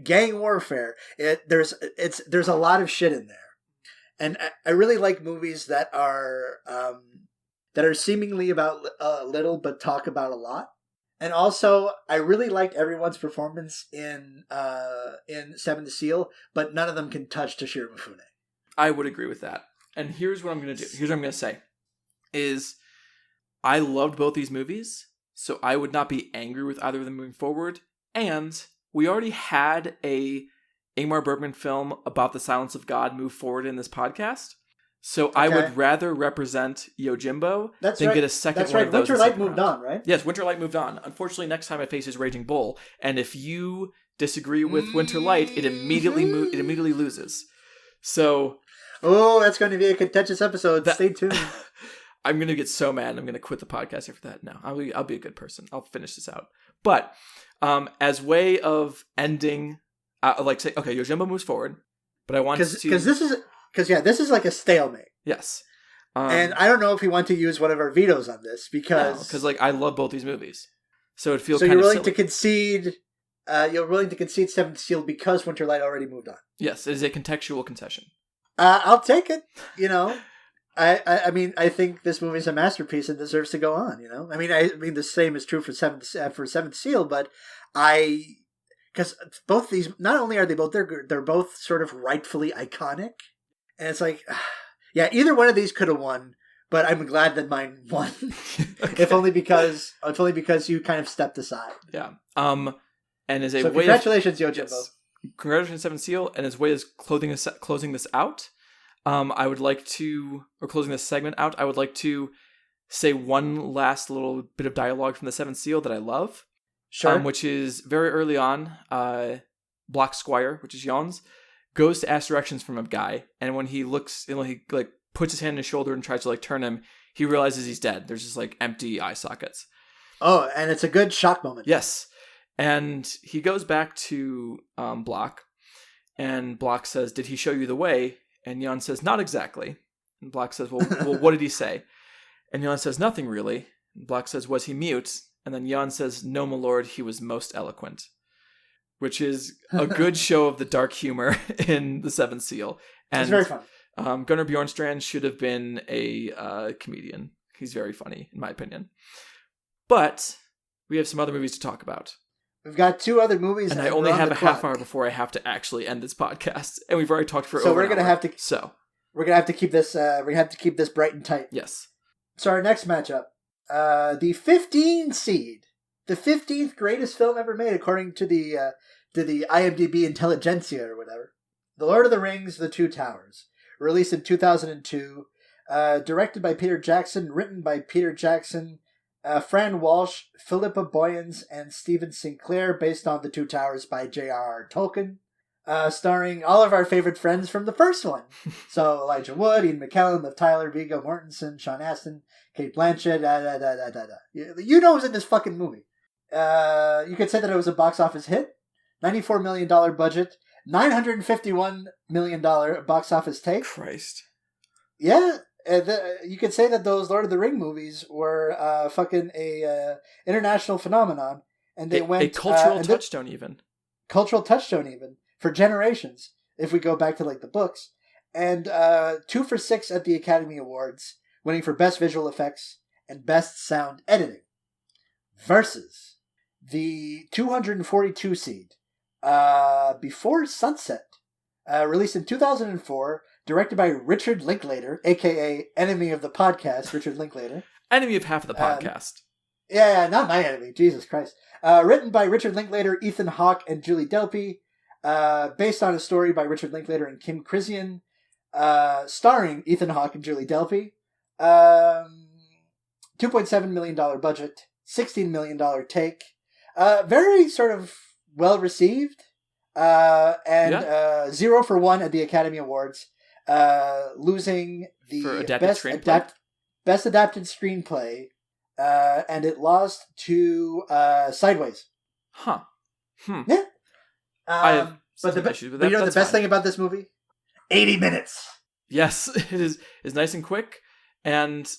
gang warfare. There's a lot of shit in there. And I really like movies that are seemingly about little but talk about a lot. And also, I really liked everyone's performance in Seventh Seal, but none of them can touch Toshiro Mifune. I would agree with that. And here's what I'm going to do. Here's what I'm going to say. Is I loved both these movies, so I would not be angry with either of them moving forward. And we already had a Ingmar Bergman film about the silence of God move forward in this podcast. So okay. I would rather represent Yojimbo than get a second one of those. Winter Light moved on, right? Yes, Winter Light moved on. Unfortunately, next time I face is Raging Bull. And if you disagree with Winter Light, it immediately loses. So... Oh, that's going to be a contentious episode. Stay tuned. I'm going to get so mad. I'm going to quit the podcast after that. No, I'll be a good person. I'll finish this out. But as way of ending, say, okay, Yojimbo moves forward, but I want to... Because this is like a stalemate. Yes. And I don't know if you want to use one of our vetoes on this, because I love both these movies. So it feels so kind of you're willing silly. to concede... you're willing to concede Seventh Seal because Winter Light already moved on. Yes, it is a contextual concession. I'll take it, I mean, I think this movie is a masterpiece and deserves to go on, I mean, the same is true for Seventh Seal, but because both these, not only are they're both sort of rightfully iconic, and it's like, yeah, either one of these could have won, but I'm glad that mine won, okay. if only because you kind of stepped aside. Yeah. And as a so way congratulations, Yojimbo. Yes. Congratulations, Seventh Seal, and as way as closing this out, I would like to, or closing this segment out, I would like to say one last little bit of dialogue from the Seventh Seal that I love. Sure. Which is very early on, Block Squire, which is Jons, goes to ask directions from a guy, and when he looks, he like puts his hand on his shoulder and tries to like turn him, he realizes he's dead. There's just like empty eye sockets. Oh, and it's a good shock moment. Yes. And he goes back to Block, and Block says, "Did he show you the way?" And Jan says, "Not exactly." And Block says, well, what did he say? And Jan says, "Nothing really." And Block says, "Was he mute?" And then Jan says, "No, my lord, he was most eloquent." Which is a good show of the dark humor in the Seventh Seal. And it's very fun. Gunnar Bjornstrand should have been a comedian. He's very funny, in my opinion. But we have some other movies to talk about. We've got two other movies, and I only have a half hour before I have to actually end this podcast, and we've already talked for. So over we're going to have to. So We're gonna have to keep this. We're gonna have to keep this bright and tight. Yes. So our next matchup, the 15 seed, the 15th greatest film ever made, according to the IMDb Intelligentsia or whatever. The Lord of the Rings: The Two Towers, released in 2002, directed by Peter Jackson, written by Peter Jackson, Fran Walsh, Philippa Boyens, and Stephen Sinclair, based on The Two Towers by J.R.R. Tolkien. Starring all of our favorite friends from the first one. So Elijah Wood, Ian McKellen, Liv Tyler, Viggo Mortensen, Sean Astin, Kate Blanchett, You know who's in this fucking movie. You could say that it was a box office hit. $94 million budget. $951 million box office take. Christ. Yeah. You could say that those Lord of the Ring movies were fucking a international phenomenon. And they went... A cultural touchstone even. Cultural touchstone even. For generations, if we go back to like the books, and 2 for 6 at the Academy Awards, winning for Best Visual Effects and Best Sound Editing, versus the 242 seed, Before Sunset, released in 2004, directed by Richard Linklater, aka enemy of the podcast, Richard Linklater. Enemy of half of the podcast. Yeah, not my enemy, Jesus Christ. Written by Richard Linklater, Ethan Hawke, and Julie Delpy. Based on a story by Richard Linklater and Kim Krisian, starring Ethan Hawke and Julie Delpy. $2.7 million budget, $16 million take. Very sort of well received, and 0 for 1 at the Academy Awards, losing the best adapted screenplay, and it lost to Sideways. Huh. Yeah. I have issues with that. You know the best thing about this movie? 80 minutes. Yes, it is nice and quick, and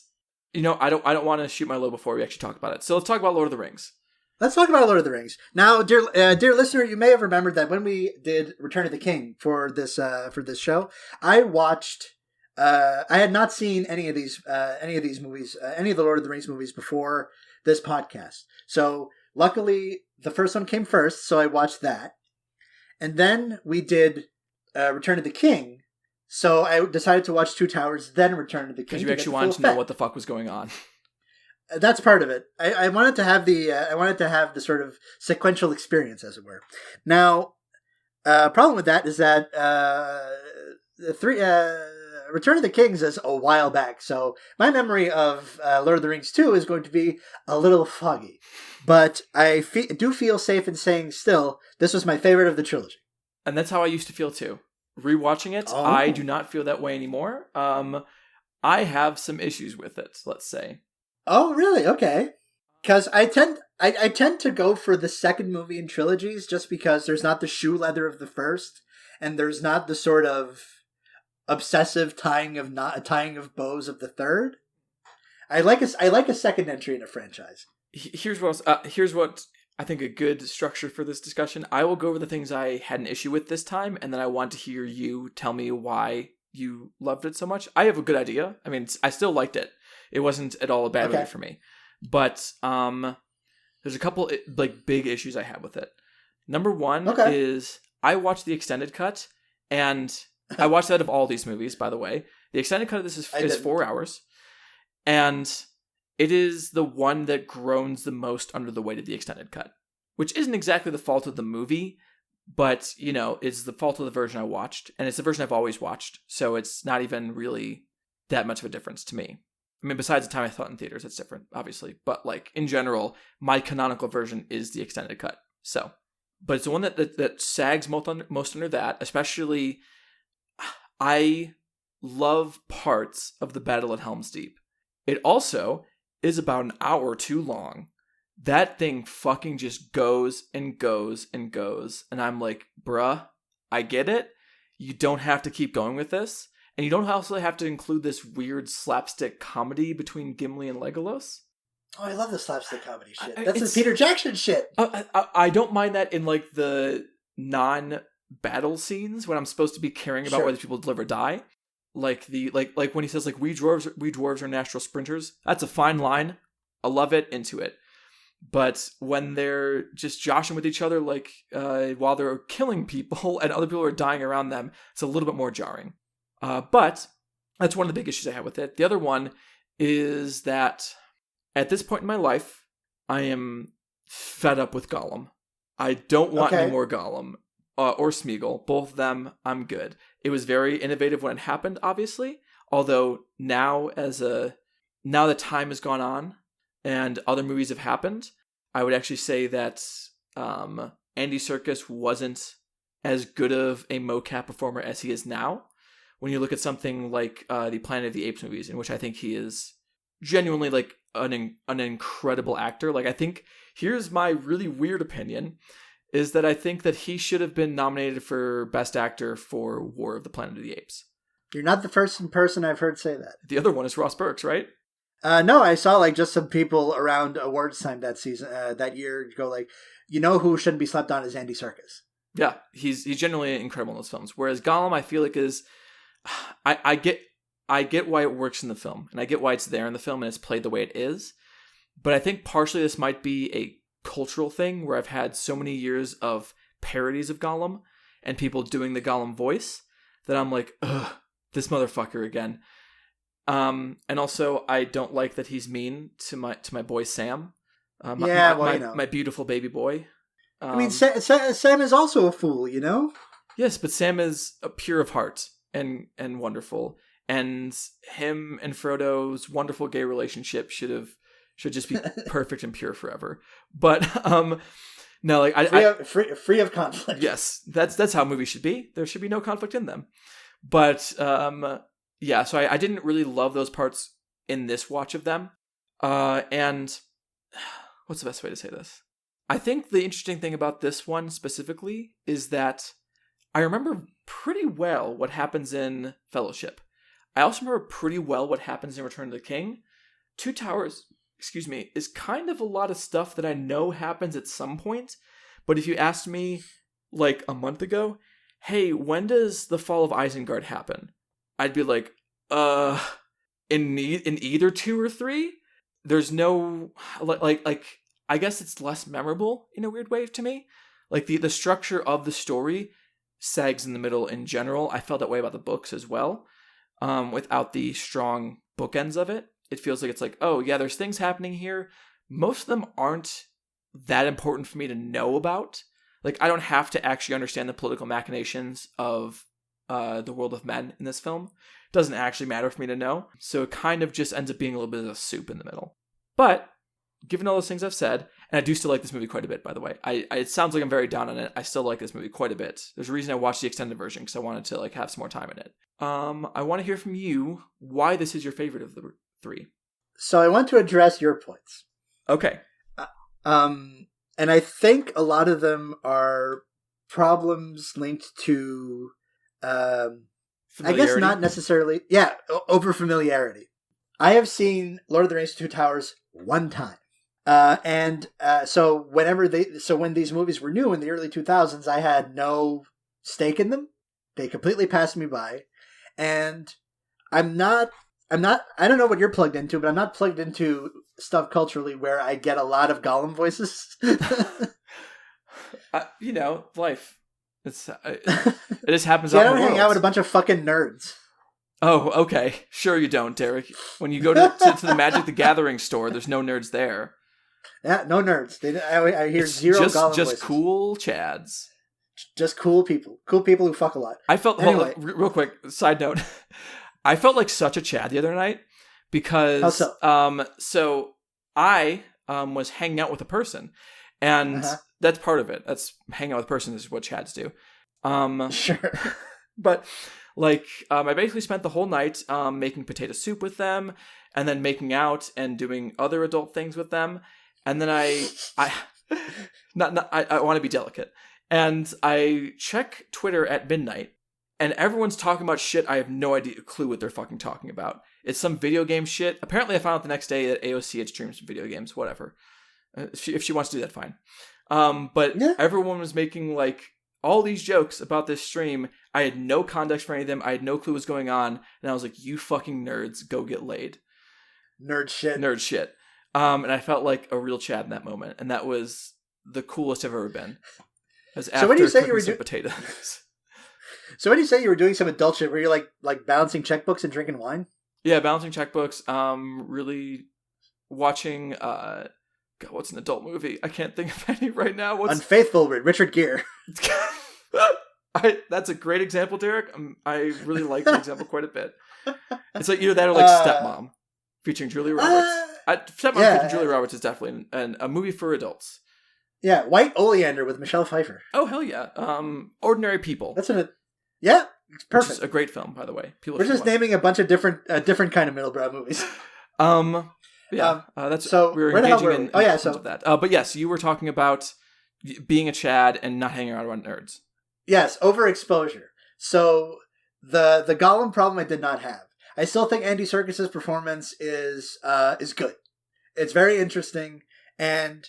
you know I don't want to shoot my load before we actually talk about it. So let's talk about Lord of the Rings. Let's talk about Lord of the Rings now, dear listener. You may have remembered that when we did Return of the King for this show, I watched. I had not seen any of these movies, any of the Lord of the Rings movies before this podcast. So luckily, the first one came first, so I watched that. And then we did Return of the King, so I decided to watch Two Towers, then Return of the King. Because you actually wanted to know what the fuck was going on. That's part of it. I wanted to have the sort of sequential experience, as it were. Now, problem with that is that Return of the Kings is a while back, so my memory of Lord of the Rings 2 is going to be a little foggy. But I do feel safe in saying still, this was my favorite of the trilogy. And that's how I used to feel too. Rewatching it, I do not feel that way anymore. I have some issues with it, let's say. Oh, really? Okay. Because I tend to go for the second movie in trilogies just because there's not the shoe leather of the first, and there's not the sort of obsessive tying of bows of the third. I like a second entry in a franchise. Here's what I think a good structure for this discussion. I will go over the things I had an issue with this time, and then I want to hear you tell me why you loved it so much. I have a good idea. I mean, I still liked it. It wasn't at all a bad movie for me. But there's a couple like big issues I have with it. Number one is I watched the extended cut, and I watched that of all these movies, by the way. The extended cut of this is 4 hours, and it is the one that groans the most under the weight of the extended cut, which isn't exactly the fault of the movie, but, you know, it's the fault of the version I watched, and it's the version I've always watched, so it's not even really that much of a difference to me. I mean, besides the time I saw it in theaters, it's different, obviously, but, like, in general, my canonical version is the extended cut, so. But it's the one that sags most under that, especially, I love parts of the Battle at Helm's Deep. It also is about an hour too long. That thing fucking just goes and goes and goes. And I'm like, bruh, I get it. You don't have to keep going with this. And you don't also have to include this weird slapstick comedy between Gimli and Legolas. Oh, I love the slapstick comedy shit. That's the Peter Jackson shit. I don't mind that in like the non-battle scenes when I'm supposed to be caring about whether people live or die. Like when he says like we dwarves are natural sprinters. That's a fine line. I love it, into it. But when they're just joshing with each other like while they're killing people and other people are dying around them, it's a little bit more jarring. But That's one of the big issues I have with it. The other one is that at this point in my life, I am fed up with Gollum. I don't want any more Gollum or Smeagol. Both of them, I'm good. It was very innovative when it happened, obviously. Although now that time has gone on and other movies have happened, I would actually say that Andy Serkis wasn't as good of a mocap performer as he is now. When you look at something like the Planet of the Apes movies, in which I think he is genuinely like an incredible actor. Like, I think, here's my really weird opinion, is that I think that he should have been nominated for Best Actor for War of the Planet of the Apes. You're not the first person I've heard say that. The other one is Ross Burks, right? No, I saw like just some people around awards time that season, that year, go like, you know who shouldn't be slept on is Andy Serkis. Yeah, he's genuinely incredible in those films. Whereas Gollum, I feel like is, I get why it works in the film, and I get why it's there in the film and it's played the way it is. But I think partially this might be a cultural thing where I've had so many years of parodies of Gollum and people doing the Gollum voice that I'm like, ugh, this motherfucker again. And also I don't like that he's mean to my boy Sam. My beautiful baby boy. I mean, Sam is also a fool, you know? Yes, but Sam is pure of heart and wonderful. And him and Frodo's wonderful gay relationship should just be perfect and pure forever. But no, like free of conflict. Yes, that's how movies should be. There should be no conflict in them. But yeah, so I didn't really love those parts in this watch of them. And what's the best way to say this? I think the interesting thing about this one specifically is that I remember pretty well what happens in Fellowship. I also remember pretty well what happens in Return of the King. Two Towers, is kind of a lot of stuff that I know happens at some point. But if you asked me like a month ago, hey, when does the fall of Isengard happen? I'd be like, in either 2 or 3? There's no, like I guess it's less memorable in a weird way to me. Like the structure of the story sags in the middle in general. I felt that way about the books as well. Without the strong bookends of it. It feels like it's like, oh yeah, there's things happening here. Most of them aren't that important for me to know about. Like, I don't have to actually understand the political machinations of the world of men in this film. It doesn't actually matter for me to know. So it kind of just ends up being a little bit of a soup in the middle. But given all those things I've said, and I do still like this movie quite a bit, by the way. It sounds like I'm very down on it. I still like this movie quite a bit. There's a reason I watched the extended version, because I wanted to like have some more time in it. I want to hear from you why this is your favorite of the 3. So I want to address your points. Okay. And I think a lot of them are problems linked to, I guess not necessarily, over familiarity. I have seen Lord of the Rings 2 Towers one time. So when these movies were new in the early 2000s, I had no stake in them. They completely passed me by. And I don't know what you're plugged into, but I'm not plugged into stuff culturally where I get a lot of Gollum voices. Life. It just happens. I don't hang out with a bunch of fucking nerds. Oh, okay. Sure you don't, Derek. When you go to the Magic the Gathering store, there's no nerds there. Yeah, no nerds. I hear zero Gollum voices. Just cool chads. Just cool people. Cool people who fuck a lot. I felt, anyway. Real quick, side note. I felt like such a chad the other night because, how so? So I was hanging out with a person, and that's part of it. That's hanging out with a person is what chads do. Sure. But like, I basically spent the whole night making potato soup with them, and then making out and doing other adult things with them, and then I want to be delicate. And I check Twitter at midnight, and everyone's talking about shit I have no clue what they're fucking talking about. It's some video game shit. Apparently I found out the next day that AOC had streamed some video games, whatever. If she wants to do that, fine. But everyone was making like all these jokes about this stream. I had no context for any of them. I had no clue what was going on. And I was like, you fucking nerds, go get laid. Nerd shit. And I felt like a real Chad in that moment. And that was the coolest I've ever been. So when you say you were doing potatoes. So what do you say you were doing some adult shit? Were you like balancing checkbooks and drinking wine? Yeah, balancing checkbooks. Really watching. God, what's an adult movie? I can't think of any right now. Unfaithful with Richard Gere. That's a great example, Derek. I really like the example quite a bit. It's like either that or like Stepmom, featuring Julia Roberts. Stepmom featuring Julia Roberts is definitely a movie for adults. Yeah, White Oleander with Michelle Pfeiffer. Oh hell yeah! Ordinary People. That's yeah, it's perfect. Which is a great film, by the way. We're just naming a bunch of different kind of middlebrow movies. That's so we were engaging in of that. But yes, you were talking about being a Chad and not hanging around nerds. Yes, overexposure. So the Gollum problem I did not have. I still think Andy Serkis's performance is good. It's very interesting, and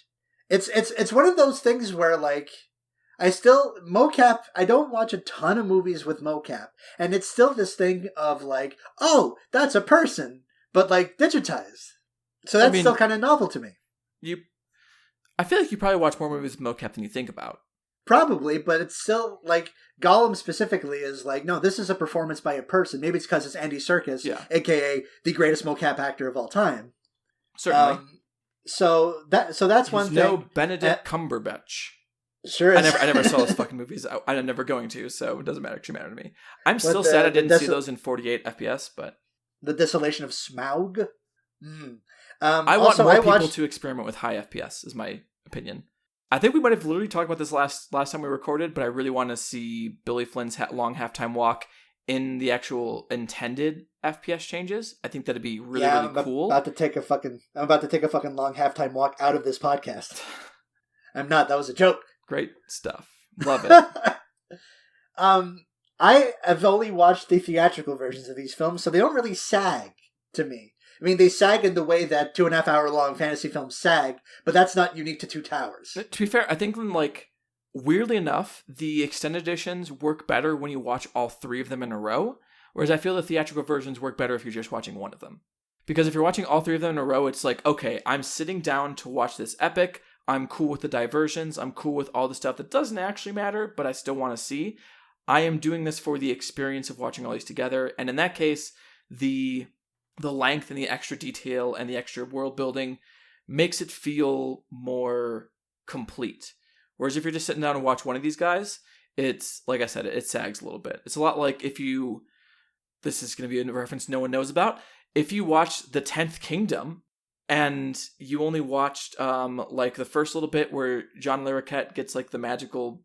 it's one of those things where like mocap. I don't watch a ton of movies with mocap, and it's still this thing of like, oh, that's a person, but like digitized. So that's still kind of novel to me. I feel like you probably watch more movies with mocap than you think about. Probably, but it's still like Gollum specifically is like, no, this is a performance by a person. Maybe it's because it's Andy Serkis, aka the greatest mocap actor of all time. Certainly. So that's one thing. No Benedict Cumberbatch. Sure is. I never saw those fucking movies. I'm never going to, so it doesn't actually matter to me. I'm still sad I didn't see those in 48 FPS, but the Desolation of Smaug. I want more people to experiment with high FPS, is my opinion. I think we might have literally talked about this last time we recorded, but I really want to see Billy Flynn's long halftime walk in the actual intended FPS changes. I think that'd be really cool. I'm about to take a fucking long halftime walk out of this podcast. I'm not. That was a joke. Great stuff. Love it. I have only watched the theatrical versions of these films, so they don't really sag to me. I mean, they sag in the way that 2.5 hour long fantasy films sag, but that's not unique to Two Towers. To be fair, I think weirdly enough, the extended editions work better when you watch all three of them in a row, whereas I feel the theatrical versions work better if you're just watching one of them. Because if you're watching all three of them in a row, it's like, okay, I'm sitting down to watch this epic, I'm cool with the diversions, I'm cool with all the stuff that doesn't actually matter, but I still want to see. I am doing this for the experience of watching all these together, and in that case, the length and the extra detail and the extra world building makes it feel more complete. Whereas if you're just sitting down and watch one of these guys, it's, like I said, it sags a little bit. It's a lot like this is going to be a reference no one knows about, if you watch The 10th Kingdom and you only watched the first little bit where John Larroquette gets like the magical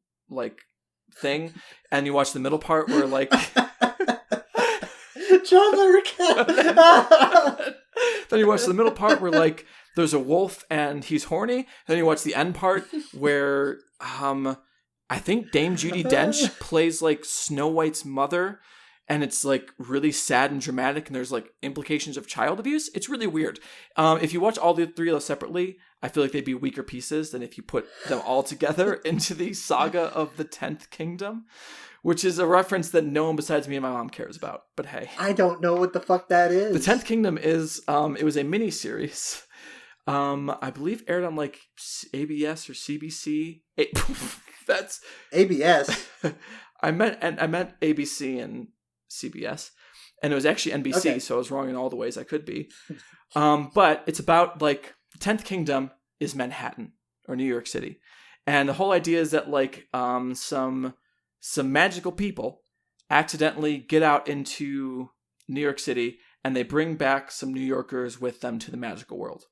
thing, and you watch the middle part where John Larroquette. Then you watch the middle part where there's a wolf and he's horny. Then you watch the end part where I think Dame Judi Dench plays Snow White's mother, and it's really sad and dramatic, and there's implications of child abuse. It's really weird. If you watch all the three of those separately, I feel like they'd be weaker pieces than if you put them all together into the saga of the 10th Kingdom, which is a reference that no one besides me and my mom cares about. But hey, I don't know what the fuck that is. The 10th Kingdom is it was a miniseries. I believe aired on ABS or CBC. That's ABS. I meant ABC and CBS, and it was actually NBC. Okay. So I was wrong in all the ways I could be. But it's about the 10th Kingdom is Manhattan or New York City, and the whole idea is that some magical people accidentally get out into New York City, and they bring back some New Yorkers with them to the magical world.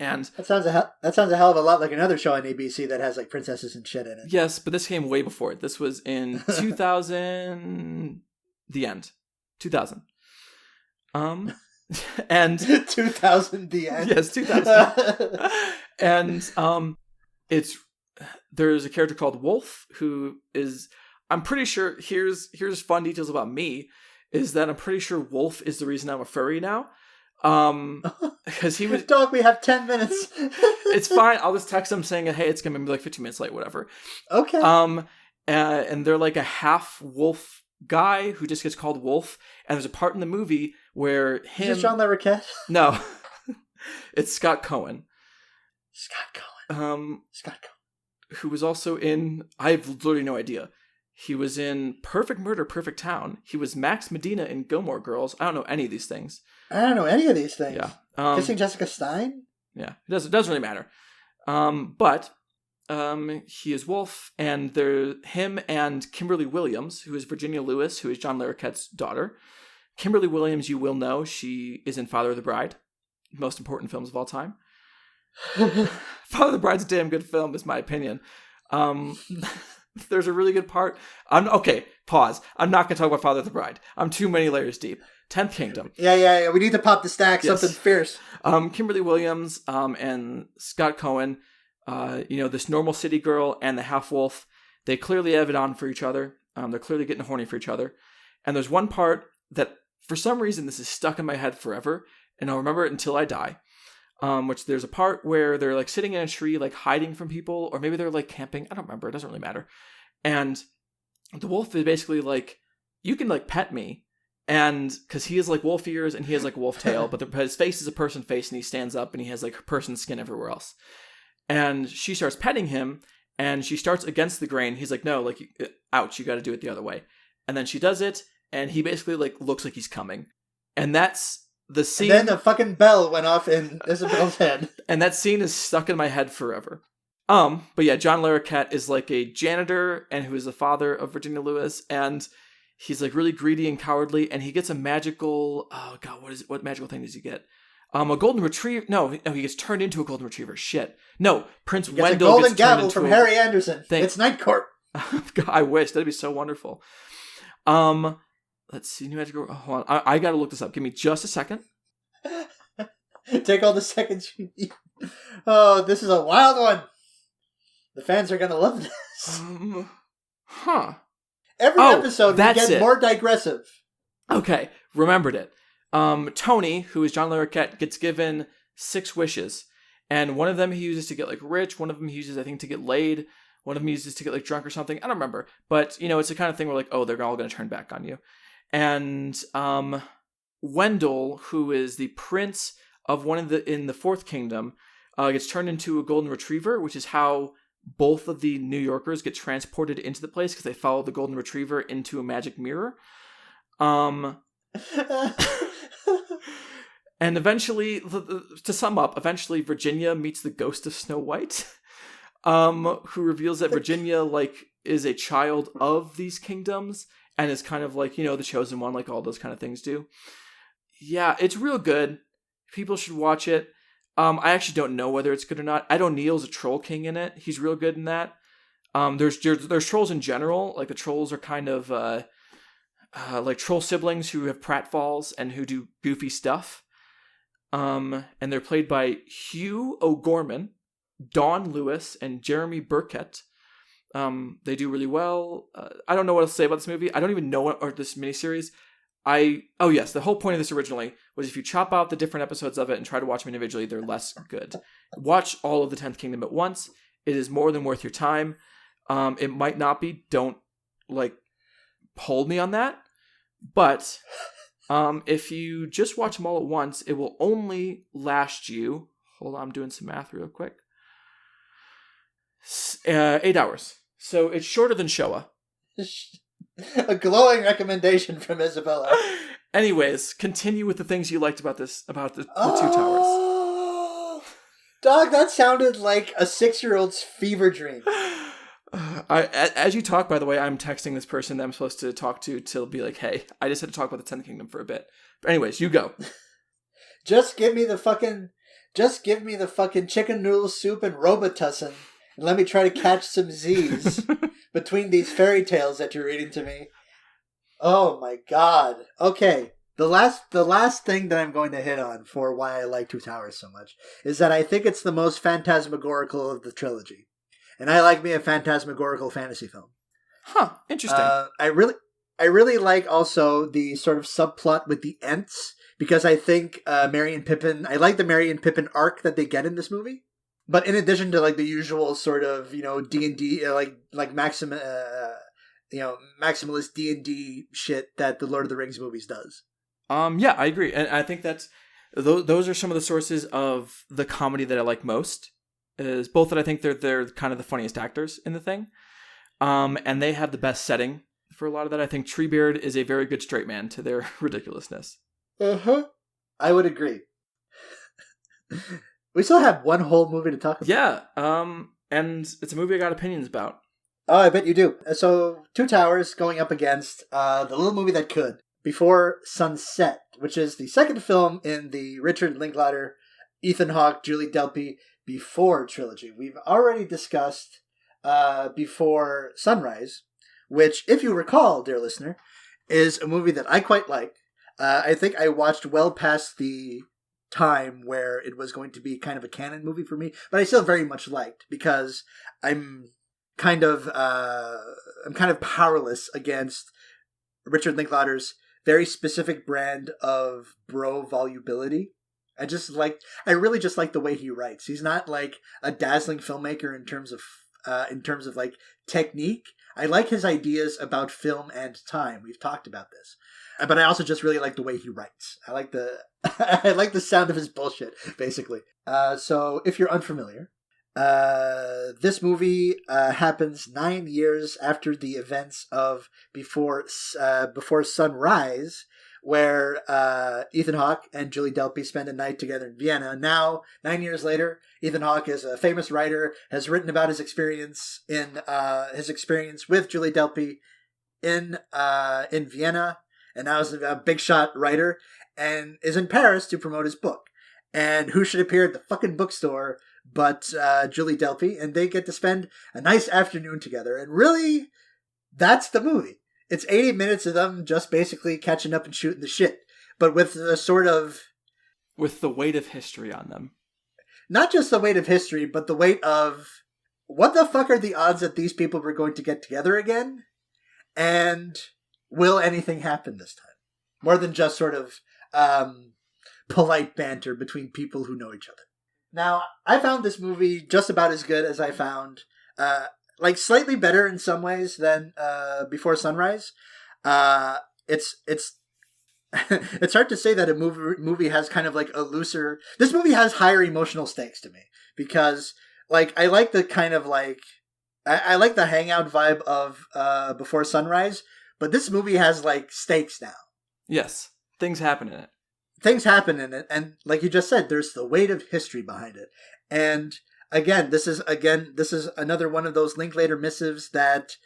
And that sounds a hell of a lot like another show on ABC that has princesses and shit in it. Yes, but this came way before it. This was in 2000, the end, 2000. And 2000, the end. Yes, 2000. And there's a character called Wolf who is, I'm pretty sure, here's fun details about me, is that I'm pretty sure Wolf is the reason I'm a furry now. Because he was dog. We have 10 minutes. It's fine. I'll just text them saying, "Hey, it's gonna be 15 minutes late, whatever." Okay. And they're a half wolf guy who just gets called Wolf. And there's a part in the movie where him. Is this John Larroquette? No, it's Scott Cohen. Scott Cohen. Who was also in. I have literally no idea. He was in Perfect Murder, Perfect Town. He was Max Medina in Gilmore Girls. I don't know any of these things. I don't know any of these things. Yeah. Kissing Jessica Stein? Yeah, it doesn't really matter. But he is Wolf, and him and Kimberly Williams, who is Virginia Lewis, who is John Larroquette's daughter. Kimberly Williams, you will know, she is in Father of the Bride, most important films of all time. Father of the Bride's a damn good film, is my opinion. There's a really good part. Okay, pause. I'm not going to talk about Father of the Bride. I'm too many layers deep. 10th Kingdom. Yeah. We need to pop the stack. Yes. Something fierce. Kimberly Williams and Scott Cohen, this normal city girl and the half-wolf, they clearly have it on for each other. They're clearly getting horny for each other. And there's one part that, for some reason, this is stuck in my head forever, and I'll remember it until I die. Which there's a part where they're like sitting in a tree, like hiding from people, or maybe they're like camping. I don't remember. It doesn't really matter. And the wolf is basically like, you can like pet me. And because he has like wolf ears and he has like a wolf tail, but his face is a person face and he stands up and he has like person skin everywhere else. And she starts petting him and she starts against the grain. He's like, no, like, ouch, you got to do it the other way. And then she does it and he basically like looks like he's coming. And that's the scene. And then the fucking bell went off in Isabel's head. And that scene is stuck in my head forever. But yeah, John Larroquette is like a janitor and who is the father of Virginia Lewis, and he's like really greedy and cowardly, and he gets a magical, oh god, what magical thing does he get? A golden retriever. No, he gets turned into a golden retriever. Shit. No, Prince Wendell a golden gets turned gavel into from Harry Anderson. Thing. It's Night Court. God, I wish. That'd be so wonderful. Let's see. New magical. Hold on. I gotta look this up. Give me just a second. Take all the seconds you need. Oh, this is a wild one. The fans are gonna love this. Every episode we get more digressive. Okay, remembered it. Tony, who is John Larroquette, gets given 6 wishes. And one of them he uses to get like rich. One of them he uses, I think, to get laid. One of them he uses to get like drunk or something. I don't remember. But, it's the kind of thing where like, oh, they're all going to turn back on you. And Wendell, who is the prince of in the 4th Kingdom, gets turned into a golden retriever, which is how both of the New Yorkers get transported into the place because they follow the golden retriever into a magic mirror. And eventually, to sum up, Virginia meets the ghost of Snow White, who reveals that Virginia like is a child of these kingdoms and is kind of like, the chosen one, like all those kind of things do. Yeah, it's real good. People should watch it. I actually don't know whether it's good or not. Ed O'Neill's a troll king in it. He's real good in that. There's trolls in general. Like the trolls are kind of like troll siblings who have pratfalls and who do goofy stuff. And they're played by Hugh O'Gorman, Dawn Lewis, and Jeremy Burkett. They do really well. I don't know what else to say about this movie. I don't even know or this miniseries. Yes, the whole point of this originally was if you chop out the different episodes of it and try to watch them individually, they're less good. Watch all of the 10th Kingdom at once. It is more than worth your time. It might not be. Don't hold me on that. But if you just watch them all at once, it will only last you. Hold on, I'm doing some math real quick. 8 hours. So it's shorter than Showa. A glowing recommendation from Isabella. Anyways, continue with the things you liked about the Two Towers. Dog, that sounded like a 6-year-old's fever dream. As you talk, by the way, I'm texting this person that I'm supposed to talk to be like, hey, I just had to talk about the 10th Kingdom for a bit. But anyways, you go. Just give me the fucking chicken noodle soup and Robitussin. And let me try to catch some Z's between these fairy tales that you're reading to me. Oh my god. Okay. The last thing that I'm going to hit on for why I like Two Towers so much is that I think it's the most phantasmagorical of the trilogy. And I like me a phantasmagorical fantasy film. Huh. Interesting. I really like also the sort of subplot with the Ents because I think Merry and Pippin, I like the Merry and Pippin arc that they get in this movie. But in addition to like the usual sort of, D&D, like maximalist D&D shit that the Lord of the Rings movies does. Yeah, I agree. And I think that's those are some of the sources of the comedy that I like most. Is both that I think they're kind of the funniest actors in the thing. And they have the best setting for a lot of that. I think Treebeard is a very good straight man to their ridiculousness. Uh-huh. I would agree. We still have one whole movie to talk about. Yeah, and it's a movie I got opinions about. Oh, I bet you do. So, Two Towers going up against the little movie that could, Before Sunset, which is the second film in the Richard Linklater, Ethan Hawke, Julie Delpy Before trilogy. We've already discussed Before Sunrise, which, if you recall, dear listener, is a movie that I quite like. I think I watched well past the time where it was going to be kind of a canon movie for me, but I still very much liked, because I'm kind of powerless against Richard Linklater's very specific brand of bro volubility. I really just like the way he writes. He's not like a dazzling filmmaker in terms of like technique. I like his ideas about film and time. We've talked about this. But I also just really like the way he writes. I like the sound of his bullshit, basically. So if you're unfamiliar, this movie happens 9 years after the events of Before Sunrise, where Ethan Hawke and Julie Delpy spend a night together in Vienna. Now, 9 years later, Ethan Hawke is a famous writer, has written about his experience with Julie Delpy in Vienna, and now is a big shot writer, and is in Paris to promote his book. And who should appear at the fucking bookstore but Julie Delpy, and they get to spend a nice afternoon together. And really, that's the movie. It's 80 minutes of them just basically catching up and shooting the shit, but with the sort of... with the weight of history on them. Not just the weight of history, but the weight of... what the fuck are the odds that these people were going to get together again? And will anything happen this time? More than just sort of polite banter between people who know each other. Now, I found this movie just about as good as I found... slightly better in some ways than Before Sunrise. It's it's hard to say that a movie has kind of like a looser... This movie has higher emotional stakes to me, because I like the kind of I like the hangout vibe of Before Sunrise, but this movie has stakes now. Yes, things happen in it. Things happen in it, and like you just said, there's the weight of history behind it. And Again, this is another one of those Linklater missives that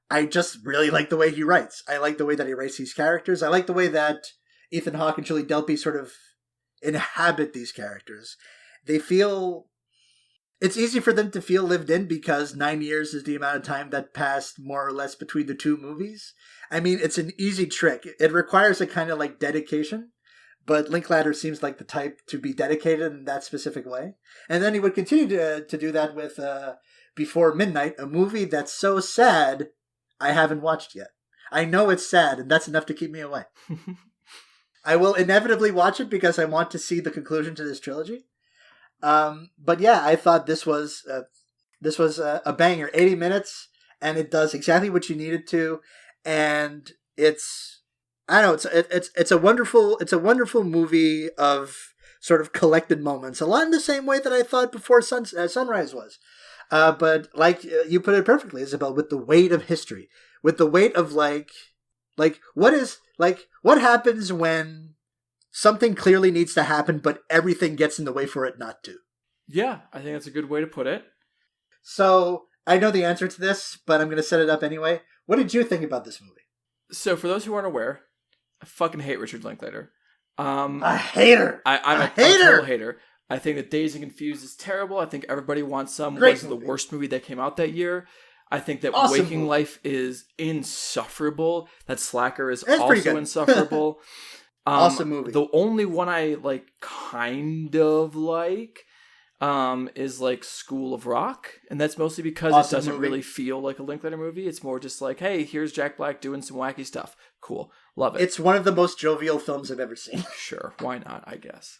I just really like the way he writes. I like the way that he writes these characters. I like the way that Ethan Hawke and Julie Delpy sort of inhabit these characters. They feel... It's easy for them to feel lived in because 9 years is the amount of time that passed more or less between the two movies. I mean, it's an easy trick. It requires a kind of dedication. But Linklater seems like the type to be dedicated in that specific way. And then he would continue to do that with Before Midnight, a movie that's so sad I haven't watched yet. I know it's sad, and that's enough to keep me away. I will inevitably watch it because I want to see the conclusion to this trilogy. But yeah, I thought this was a banger. 80 minutes, and it does exactly what you need it to. And it's... I don't know, it's a wonderful movie of sort of collected moments, a lot in the same way that I thought Before Sunrise was. But you put it perfectly, Isabel, with the weight of history, with the weight of what happens when something clearly needs to happen, but everything gets in the way for it not to. Yeah, I think that's a good way to put it. So I know the answer to this, but I'm going to set it up anyway. What did you think about this movie? So for those who aren't aware, I fucking hate Richard Linklater. A hater. I'm a total hater. I think that Dazed and Confused is terrible. I think Everybody Wants Some was the worst movie that came out that year. I think that Waking Life is insufferable. That Slacker is also insufferable. Awesome movie. The only one I kind of is School of Rock, and that's mostly because it doesn't really feel like a Linklater movie. It's more just hey, here's Jack Black doing some wacky stuff. Cool. Love it. It's one of the most jovial films I've ever seen. Sure, why not, I guess.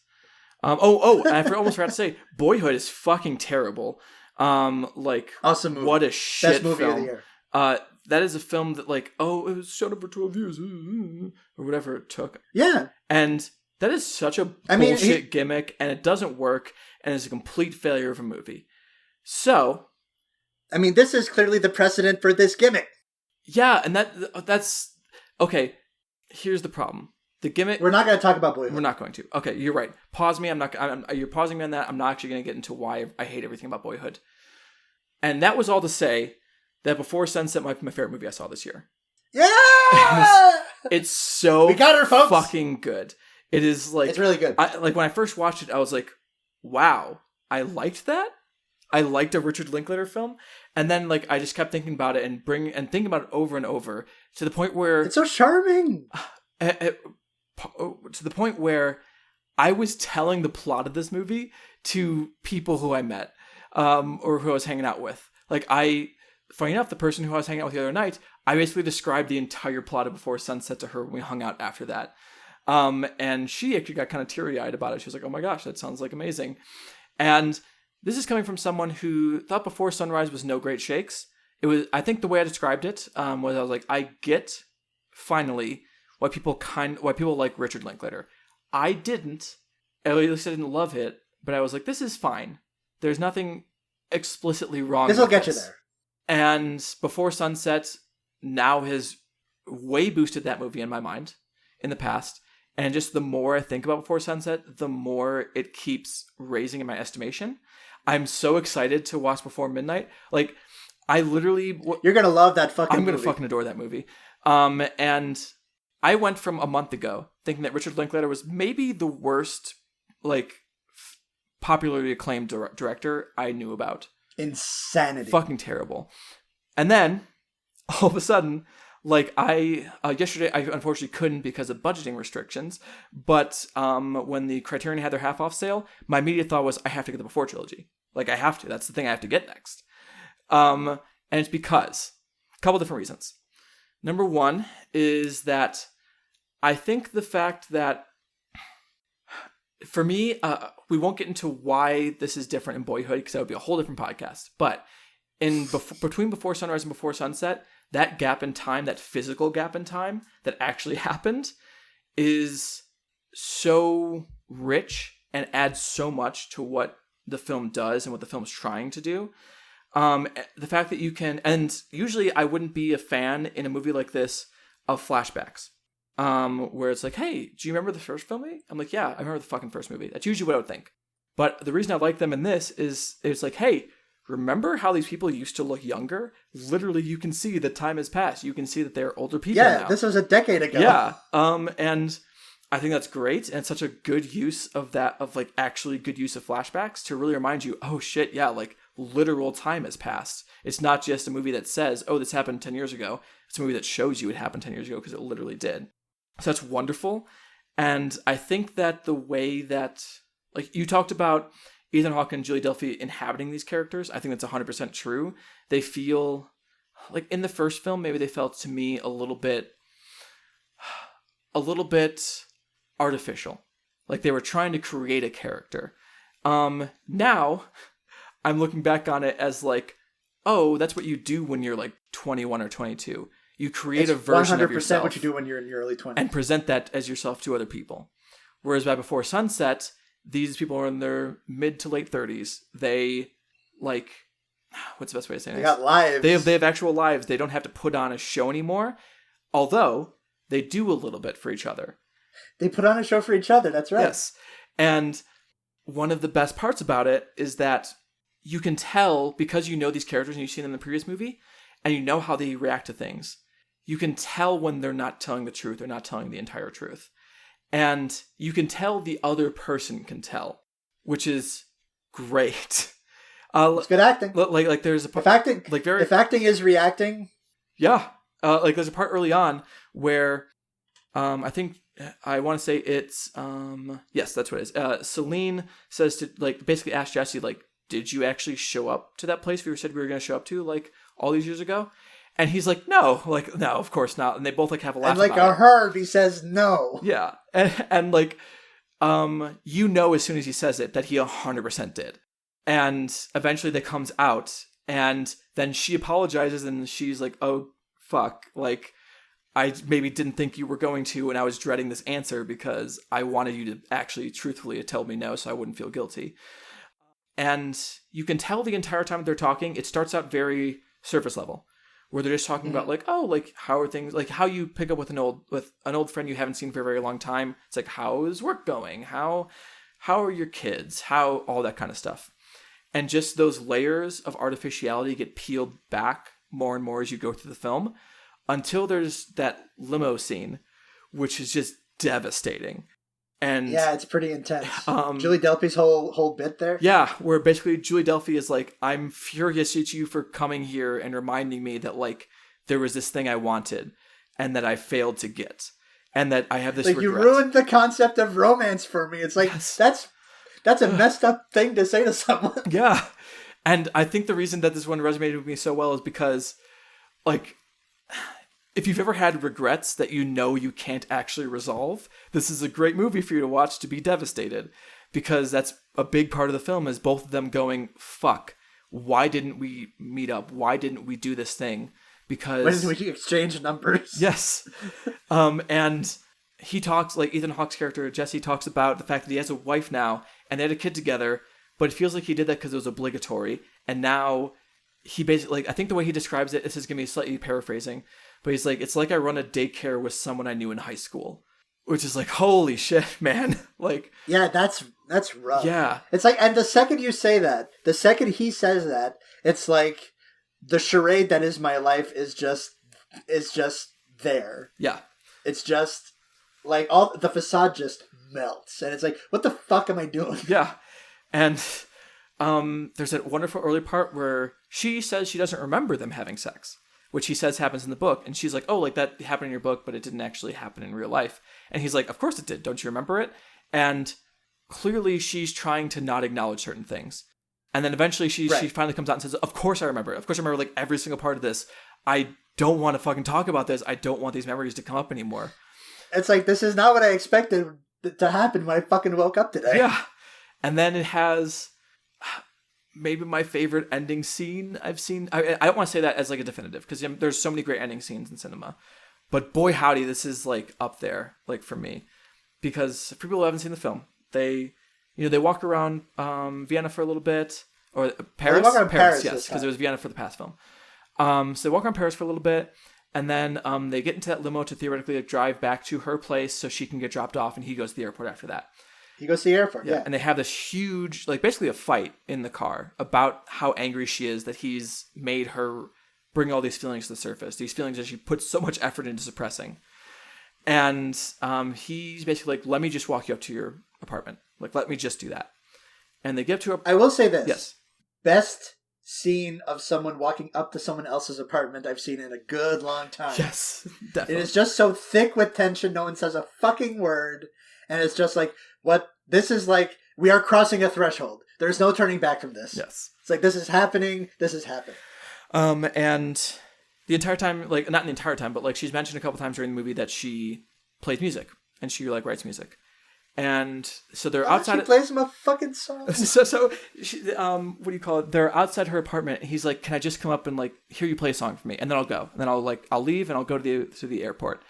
And I almost forgot to say, Boyhood is fucking terrible. Awesome movie. What a shit Best movie film. of the year. That is a film that it was shut up for 12 years, or whatever it took. Yeah. And that is such a bullshit gimmick, and it doesn't work, and it's a complete failure of a movie. So, I mean, this is clearly the precedent for this gimmick. Yeah, and that's okay. Here's the problem: the gimmick. We're not going to talk about Boyhood. We're not going to. Okay, you're right. Pause me. You're pausing me on that. I'm not actually going to get into why I hate everything about Boyhood. And that was all to say that Before Sunset might be my favorite movie I saw this year. Yeah, it's so we got her, folks. Fucking good. It is like it's really good. Like when I first watched it, I was like, "Wow, I liked that. I liked a Richard Linklater film." And then like I just kept thinking about it and thinking about it over and over to the point where it's so charming. To the point where I was telling the plot of this movie to people who I met or who I was hanging out with. Like funny enough, the person who I was hanging out with the other night, I basically described the entire plot of Before Sunset to her when we hung out after that. And she actually got kind of teary-eyed about it. She was like, "Oh my gosh, that sounds like amazing." And this is coming from someone who thought Before Sunrise was no great shakes. It was, I think the way I described it was I was like, I get finally why people like Richard Linklater. I didn't, at least I didn't love it, but I was like, this is fine. There's nothing explicitly wrong. This will get you there. And Before Sunset now has way boosted that movie in my mind in the past. And just the more I think about Before Sunset, the more it keeps raising in my estimation. I'm so excited to watch Before Midnight. Like, I literally... You're going to love that fucking movie. I'm going to fucking adore that movie. And I went from a month ago thinking that Richard Linklater was maybe the worst, like, popularly acclaimed director I knew about. Insanity. Fucking terrible. And then, all of a sudden... Like, yesterday, I unfortunately couldn't because of budgeting restrictions, but when the Criterion had their half-off sale, my immediate thought was, I have to get the Before trilogy. Like, I have to. That's the thing I have to get next. And it's because, a couple different reasons. Number one is that I think the fact that, for me, we won't get into why this is different in Boyhood, because that would be a whole different podcast, but between Before Sunrise and Before Sunset, that gap in time, that physical gap in time that actually happened is so rich and adds so much to what the film does and what the film's trying to do. The fact that you can, and usually I wouldn't be a fan in a movie like this of flashbacks, where it's like, hey, do you remember the first movie? I'm like, yeah, I remember the fucking first movie. That's usually what I would think. But the reason I like them in this is it's like, hey, remember how these people used to look younger? Literally, you can see that time has passed. You can see that they're older people now. Yeah, this was a decade ago. Yeah. And I think that's great. And such a good use of that, of like actually good use of flashbacks to really remind you, oh shit, yeah, like literal time has passed. It's not just a movie that says, oh, this happened 10 years ago. It's a movie that shows you it happened 10 years ago because it literally did. So that's wonderful. And I think that the way that, like you talked about Ethan Hawke and Julie Delpy inhabiting these characters, I think that's 100% true. They feel, like in the first film, maybe they felt to me a little bit artificial. Like they were trying to create a character. Now, I'm looking back on it as like, oh, that's what you do when you're like 21 or 22. You create a version of yourself. 100% what you do when you're in your early 20s. And present that as yourself to other people. Whereas by Before Sunset, these people are in their mid to late 30s. They, like, what's the best way to say this? They got lives. They have actual lives. They don't have to put on a show anymore. Although, they do a little bit for each other. They put on a show for each other, that's right. Yes. And one of the best parts about it is that you can tell, because you know these characters and you've seen them in the previous movie, and you know how they react to things, you can tell when they're not telling the truth or not telling the entire truth. And you can tell the other person can tell, which is great. It's good acting. Like there's a part, if acting is reacting. Yeah. Like there's a part early on where I think I want to say it's yes, that's what it is. Celine says to like basically ask Jesse, like, did you actually show up to that place we said we were going to show up to like all these years ago? And he's like, no, of course not. And they both like have a laugh. And like a Herb, he says no. Yeah. And like, you know, as soon as he says it, that he 100% did. And eventually that comes out and then she apologizes and she's like, oh, fuck. Like, I maybe didn't think you were going to, and I was dreading this answer because I wanted you to actually truthfully tell me no so I wouldn't feel guilty. And you can tell the entire time they're talking, it starts out very surface level, where they're just talking about like, oh, like how are things, like how you pick up with an old friend you haven't seen for a very long time. It's like, how is work going? How are your kids? How all that kind of stuff. And just those layers of artificiality get peeled back more and more as you go through the film, until there's that limo scene, which is just devastating. And yeah, it's pretty intense. Julie Delpy's whole bit there. Yeah, where basically Julie Delpy is like, I'm furious at you for coming here and reminding me that like there was this thing I wanted and that I failed to get, and that I have this like regret. You ruined the concept of romance for me. It's like that's a messed up thing to say to someone. Yeah, and I think the reason that this one resonated with me so well is because, like, if you've ever had regrets that you know you can't actually resolve, this is a great movie for you to watch to be devastated. Because that's a big part of the film, is both of them going, fuck, why didn't we meet up? Why didn't we do this thing? Because... Why didn't we exchange numbers? Yes. And he talks, like Ethan Hawke's character, Jesse, talks about the fact that he has a wife now, and they had a kid together, but it feels like he did that because it was obligatory. And now he basically, like, I think the way he describes it, this is going to be slightly paraphrasing, but he's like, it's like I run a daycare with someone I knew in high school, which is like, holy shit, man. Like, yeah, that's rough. Yeah. It's like, and the second you say that, the second he says that, it's like the charade that is my life is just there. Yeah. It's just like all the facade just melts, and it's like, what the fuck am I doing? Yeah. And there's that wonderful early part where she says she doesn't remember them having sex, which he says happens in the book. And she's like, oh, like that happened in your book, but it didn't actually happen in real life. And he's like, of course it did. Don't you remember it? And clearly she's trying to not acknowledge certain things. And then eventually she finally comes out and says, of course I remember it. Of course I remember like every single part of this. I don't want to fucking talk about this. I don't want these memories to come up anymore. It's like, this is not what I expected to happen when I fucking woke up today. Yeah. And then it has maybe my favorite ending scene I've seen. I don't want to say that as like a definitive, because there's so many great ending scenes in cinema. But boy howdy, this is like up there, like for me. Because for people who haven't seen the film, they walk around Vienna for a little bit. Or Paris? They walk around Paris, yes, because it was Vienna for the past film. So they walk around Paris for a little bit. And then they get into that limo to theoretically like drive back to her place so she can get dropped off, and he goes to the airport after that. He goes to the airport, yeah. And they have this huge, like basically a fight in the car about how angry she is that he's made her bring all these feelings to the surface. These feelings that she puts so much effort into suppressing. And he's basically like, let me just walk you up to your apartment. Like, let me just do that. And they get to her... I will say this. Yes. Best scene of someone walking up to someone else's apartment I've seen in a good long time. Yes, definitely. It is just so thick with tension, no one says a fucking word, and it's just like, what, this is like, we are crossing a threshold. There's no turning back from this. Yes. It's like, this is happening. And the entire time, like, not the entire time, but like she's mentioned a couple times during the movie that she plays music, and she like writes music. And so they're outside. She plays him a fucking song. So she, what do you call it? They're outside her apartment. And he's like, "Can I just come up and like hear you play a song for me?" And then I'll go. And then I'll leave and I'll go to the airport.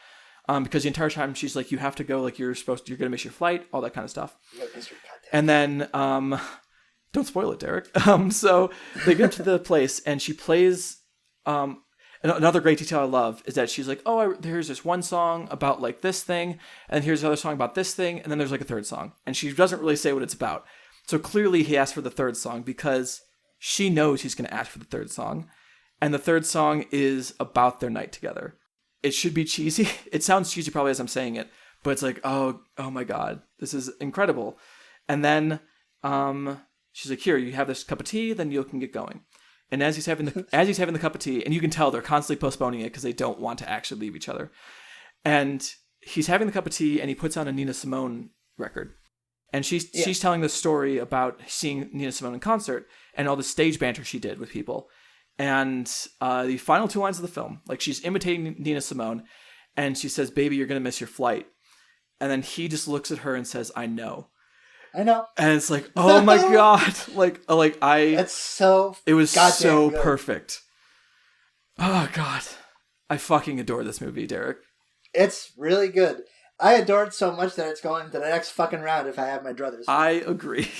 Because the entire time she's like, "You have to go. Like you're gonna miss your flight. All that kind of stuff." And then don't spoil it, Derek. So they get to the place and she plays. Another great detail I love is that she's like, oh, there's this one song about like this thing, and here's another song about this thing, and then there's like a third song. And she doesn't really say what it's about. So clearly he asked for the third song because she knows he's going to ask for the third song. And the third song is about their night together. It should be cheesy. It sounds cheesy probably as I'm saying it, but it's like, oh my God, this is incredible. And then she's like, here, you have this cup of tea, then you can get going. And as he's having the cup of tea, and you can tell they're constantly postponing it because they don't want to actually leave each other. And he's having the cup of tea, and he puts on a Nina Simone record. And she's telling the story about seeing Nina Simone in concert and all the stage banter she did with people. And the final two lines of the film, like she's imitating Nina Simone, and she says, "Baby, you're gonna miss your flight." And then he just looks at her and says, "I know." I know. And it's like, oh my God. It was so good. perfect. Oh God. I fucking adore this movie, Derek. It's really good. I adore it so much that it's going to the next fucking round if I have my druthers. I agree.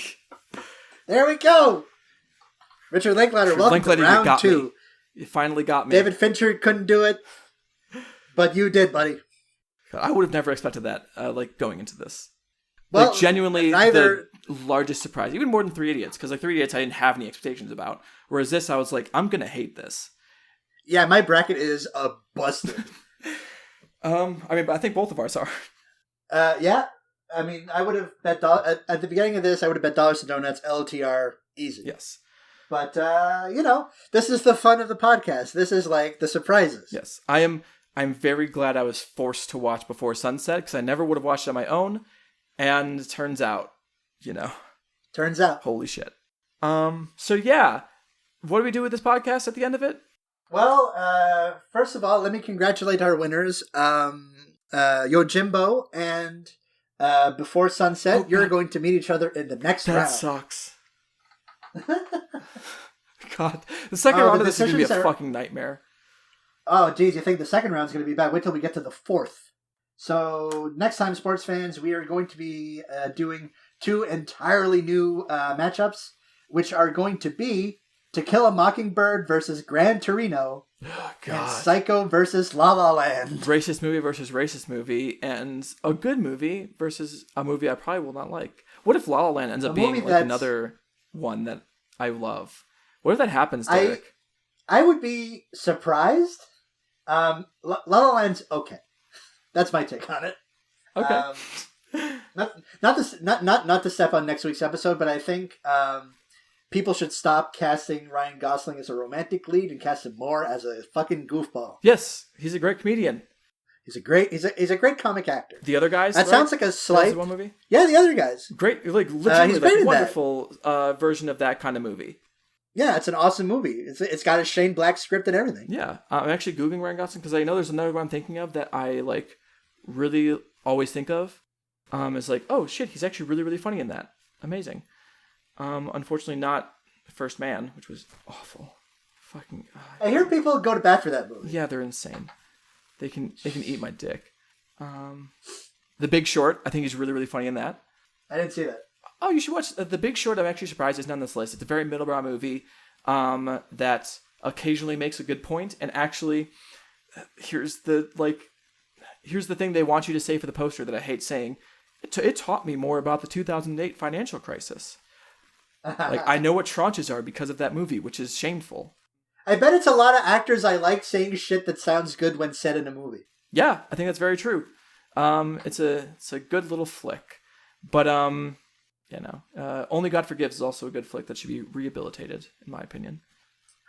There we go. Richard Linklater, welcome to round 2. Me. You finally got me. David Fincher couldn't do it, but you did, buddy. I would have never expected that, going into this. Well, genuinely the largest surprise. Even more than 3 Idiots, because 3 Idiots I didn't have any expectations about. Whereas this, I was like, I'm going to hate this. Yeah, my bracket is busted. I think both of ours are. Yeah. I mean, I would have bet at the beginning of this, I would have bet dollars to donuts, LTR, easy. Yes. But, this is the fun of the podcast. This is like the surprises. Yes. I'm very glad I was forced to watch Before Sunset, because I never would have watched it on my own. And it turns out, Turns out. Holy shit. So yeah. What do we do with this podcast at the end of it? Well, first of all, let me congratulate our winners. Yojimbo and Before Sunset. You're going to meet each other in the next round. That sucks. God. The second round of this is going to be a fucking nightmare. Oh, geez. You think the second round is going to be bad? Wait till we get to the fourth. So, next time, sports fans, we are going to be doing 2 entirely new matchups, which are going to be To Kill a Mockingbird versus Gran Torino, and Psycho versus La La Land. Racist movie versus racist movie, and a good movie versus a movie I probably will not like. What if La La Land ends up being another one that I love? What if that happens, Derek? I would be surprised. La La Land's okay. That's my take on it. Okay. Not to step on next week's episode, but I think people should stop casting Ryan Gosling as a romantic lead and cast him more as a fucking goofball. Yes, he's a great comedian. He's a great comic actor. The other guys. That sounds like a slight. One movie. Yeah, the other guys. Great, literally, he's great in wonderful version of that kind of movie. Yeah, it's an awesome movie. It's got a Shane Black script and everything. Yeah, I'm actually googling Ryan Gosling because I know there's another one I'm thinking of that I really always think of. Is oh shit, he's actually really really funny in that. Amazing. Unfortunately, not First Man, which was awful. Fucking. I hear people go to bat for that movie. Yeah, they're insane. They can eat my dick. The Big Short, I think he's really really funny in that. I didn't see that. Oh, you should watch The Big Short. I'm actually surprised it's not on this list. It's a very middlebrow movie that occasionally makes a good point. And actually, here's the thing they want you to say for the poster that I hate saying. It taught me more about the 2008 financial crisis. I know what tranches are because of that movie, which is shameful. I bet it's a lot of actors I like saying shit that sounds good when said in a movie. Yeah, I think that's very true. It's a good little flick. But Only God Forgives is also a good flick that should be rehabilitated, in my opinion.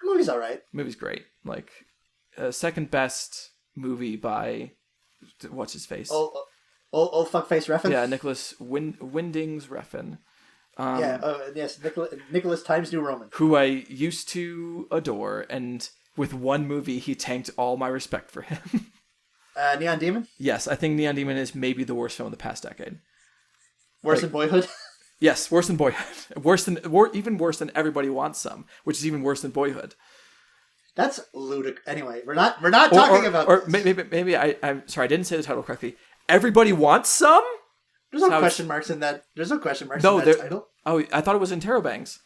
The movie's all right. Movie's great. Second best movie by what's his face? Old fuckface Refn. Yeah, Nicholas Windings Refn. Yes, Nicholas Times New Roman. Who I used to adore, and with one movie, he tanked all my respect for him. Neon Demon? Yes, I think Neon Demon is maybe the worst film of the past decade. Worse than Boyhood? Yes, worse than Boyhood. Even worse than Everybody Wants Some, which is even worse than Boyhood. That's ludicrous. Anyway, we're not talking about this. Maybe I'm sorry, I didn't say the title correctly. Everybody Wants Some? There's no question marks in that. There's no question marks in that title. Oh, I thought it was Interrobangs.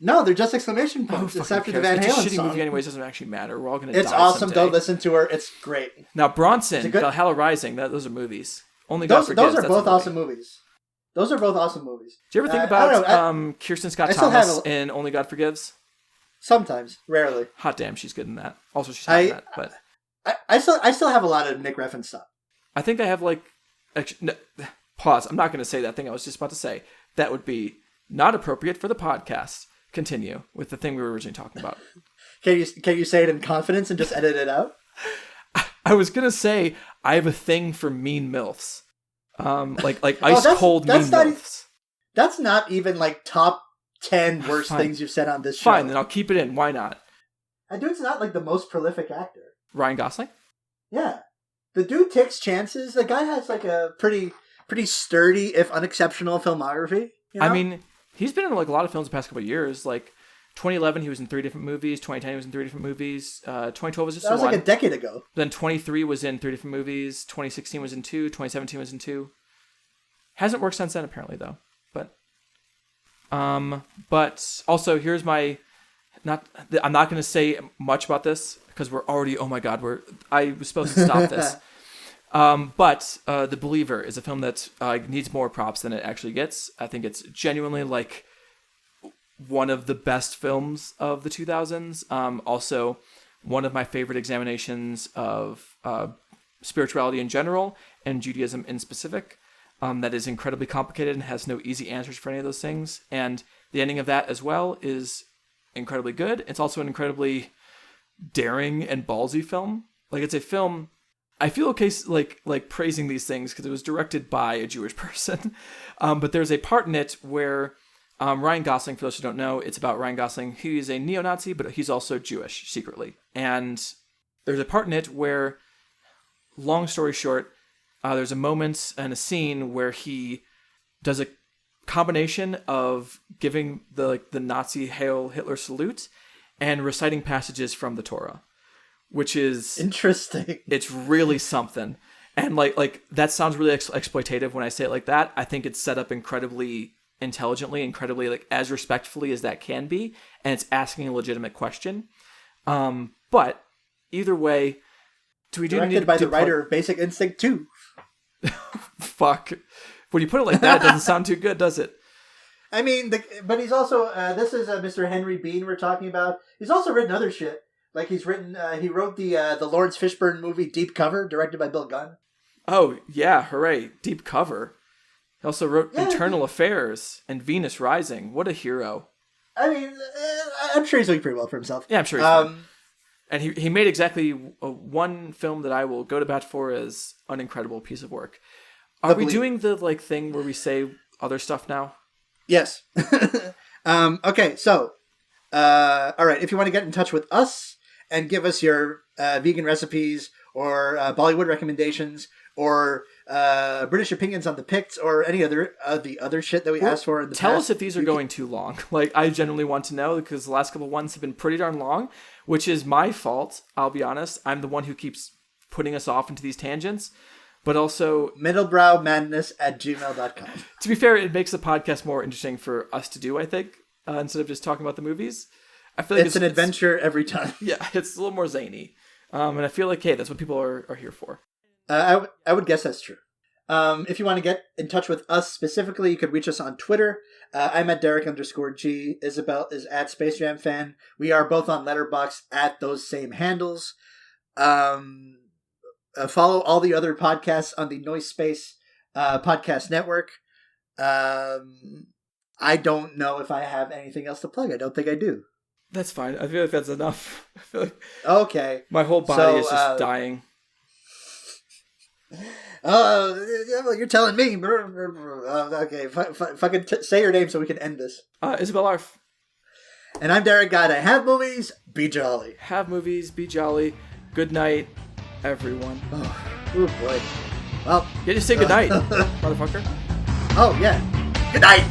No, they're just exclamation points. It's after the Van Halen song. It's a shitty movie anyways. Doesn't actually matter. We're all going to die It's awesome. someday. Don't listen to her. It's great. Now, Bronson, Valhalla Rising, those are movies. Only God Those Forgives. are both awesome movies. Those are both awesome movies. Do you ever think about Kirsten Scott Thomas in Only God Forgives? Sometimes. Rarely. Hot damn, she's good in that. Also, she's hot in that. But I still have a lot of Nick Refn stuff. I think I have pause. I'm not going to say that thing I was just about to say. That would be not appropriate for the podcast. Continue with the thing we were originally talking about. Can you say it in confidence and just edit it out? I was going to say I have a thing for mean MILFs. Ice cold mean MILFs. That's not even top 10 worst things you've said on this show. Fine, then I'll keep it in. Why not? That dude's not the most prolific actor. Ryan Gosling? Yeah. The dude takes chances. The guy has a pretty sturdy, if unexceptional, filmography. You know? I mean, he's been in a lot of films the past couple of years. 2011, he was in 3 different movies. 2010, he was in 3 different movies. 2012 was just one. That was a decade ago. Then 23 was in 3 different movies. 2016 was in 2. 2017 was in 2. Hasn't worked since then, apparently, though. But But also, here's my... I'm not going to say much about this because we're already... Oh my God, I was supposed to stop this. But The Believer is a film that needs more props than it actually gets. I think it's genuinely like one of the best films of the 2000s. Also, one of my favorite examinations of spirituality in general and Judaism in specific. That is incredibly complicated and has no easy answers for any of those things. And the ending of that as well is incredibly good. It's also an incredibly daring and ballsy film. Like, it's a film... I feel okay like praising these things because it was directed by a Jewish person. But there's a part in it where Ryan Gosling, for those who don't know, it's about Ryan Gosling. He is a neo-Nazi, but he's also Jewish secretly. And there's a part in it where, long story short, there's a moment and a scene where he does a combination of giving the Nazi Hail Hitler salute and reciting passages from the Torah. Which is interesting. It's really something. And like that sounds really exploitative when I say it like that. I think it's set up incredibly intelligently, incredibly like as respectfully as that can be, and it's asking a legitimate question. But either way, do we directed by the writer of Basic Instinct 2? Fuck. When you put it like that, it doesn't sound too good, does it? I mean, but he's also this is Mr. Henry Bean we're talking about. He's also written other shit. Like he wrote the Lawrence Fishburne movie Deep Cover, directed by Bill Gunn. Oh yeah, hooray! Deep Cover. He also wrote Internal Affairs and Venus Rising. What a hero! I mean, I'm sure he's doing pretty well for himself. Yeah, I'm sure he's fine. And he made exactly one film that I will go to bat for as an incredible piece of work. Are we doing the thing where we say other stuff now? Yes. Okay, so all right, if you want to get in touch with us and give us your vegan recipes or Bollywood recommendations or British opinions on the Picts or any other the other shit that we asked for in the tell past. us if these are going too long. Like, I genuinely want to know because the last couple ones have been pretty darn long, which is my fault. I'll be honest. I'm the one who keeps putting us off into these tangents. But also... middlebrowmadness@gmail.com. To be fair, it makes the podcast more interesting for us to do, I think, instead of just talking about the movies. I feel like it's an adventure every time. Yeah, it's a little more zany. And I feel like, hey, that's what people are here for. I would guess that's true. If you want to get in touch with us specifically, you could reach us on Twitter. I'm at Derek_G. Isabel is at Space Jam Fan. We are both on Letterboxd at those same handles. Follow all the other podcasts on the Noise Space podcast network. I don't know if I have anything else to plug. I don't think I do. That's fine. I feel like that's enough. I feel like okay. My whole body is just dying. You're telling me. Okay, fucking say your name so we can end this. Isabel Arf. And I'm Derek Guide. Have movies, be jolly. Have movies, be jolly. Good night, everyone. Oh boy. Well, you just say good night, motherfucker. Oh yeah. Good night.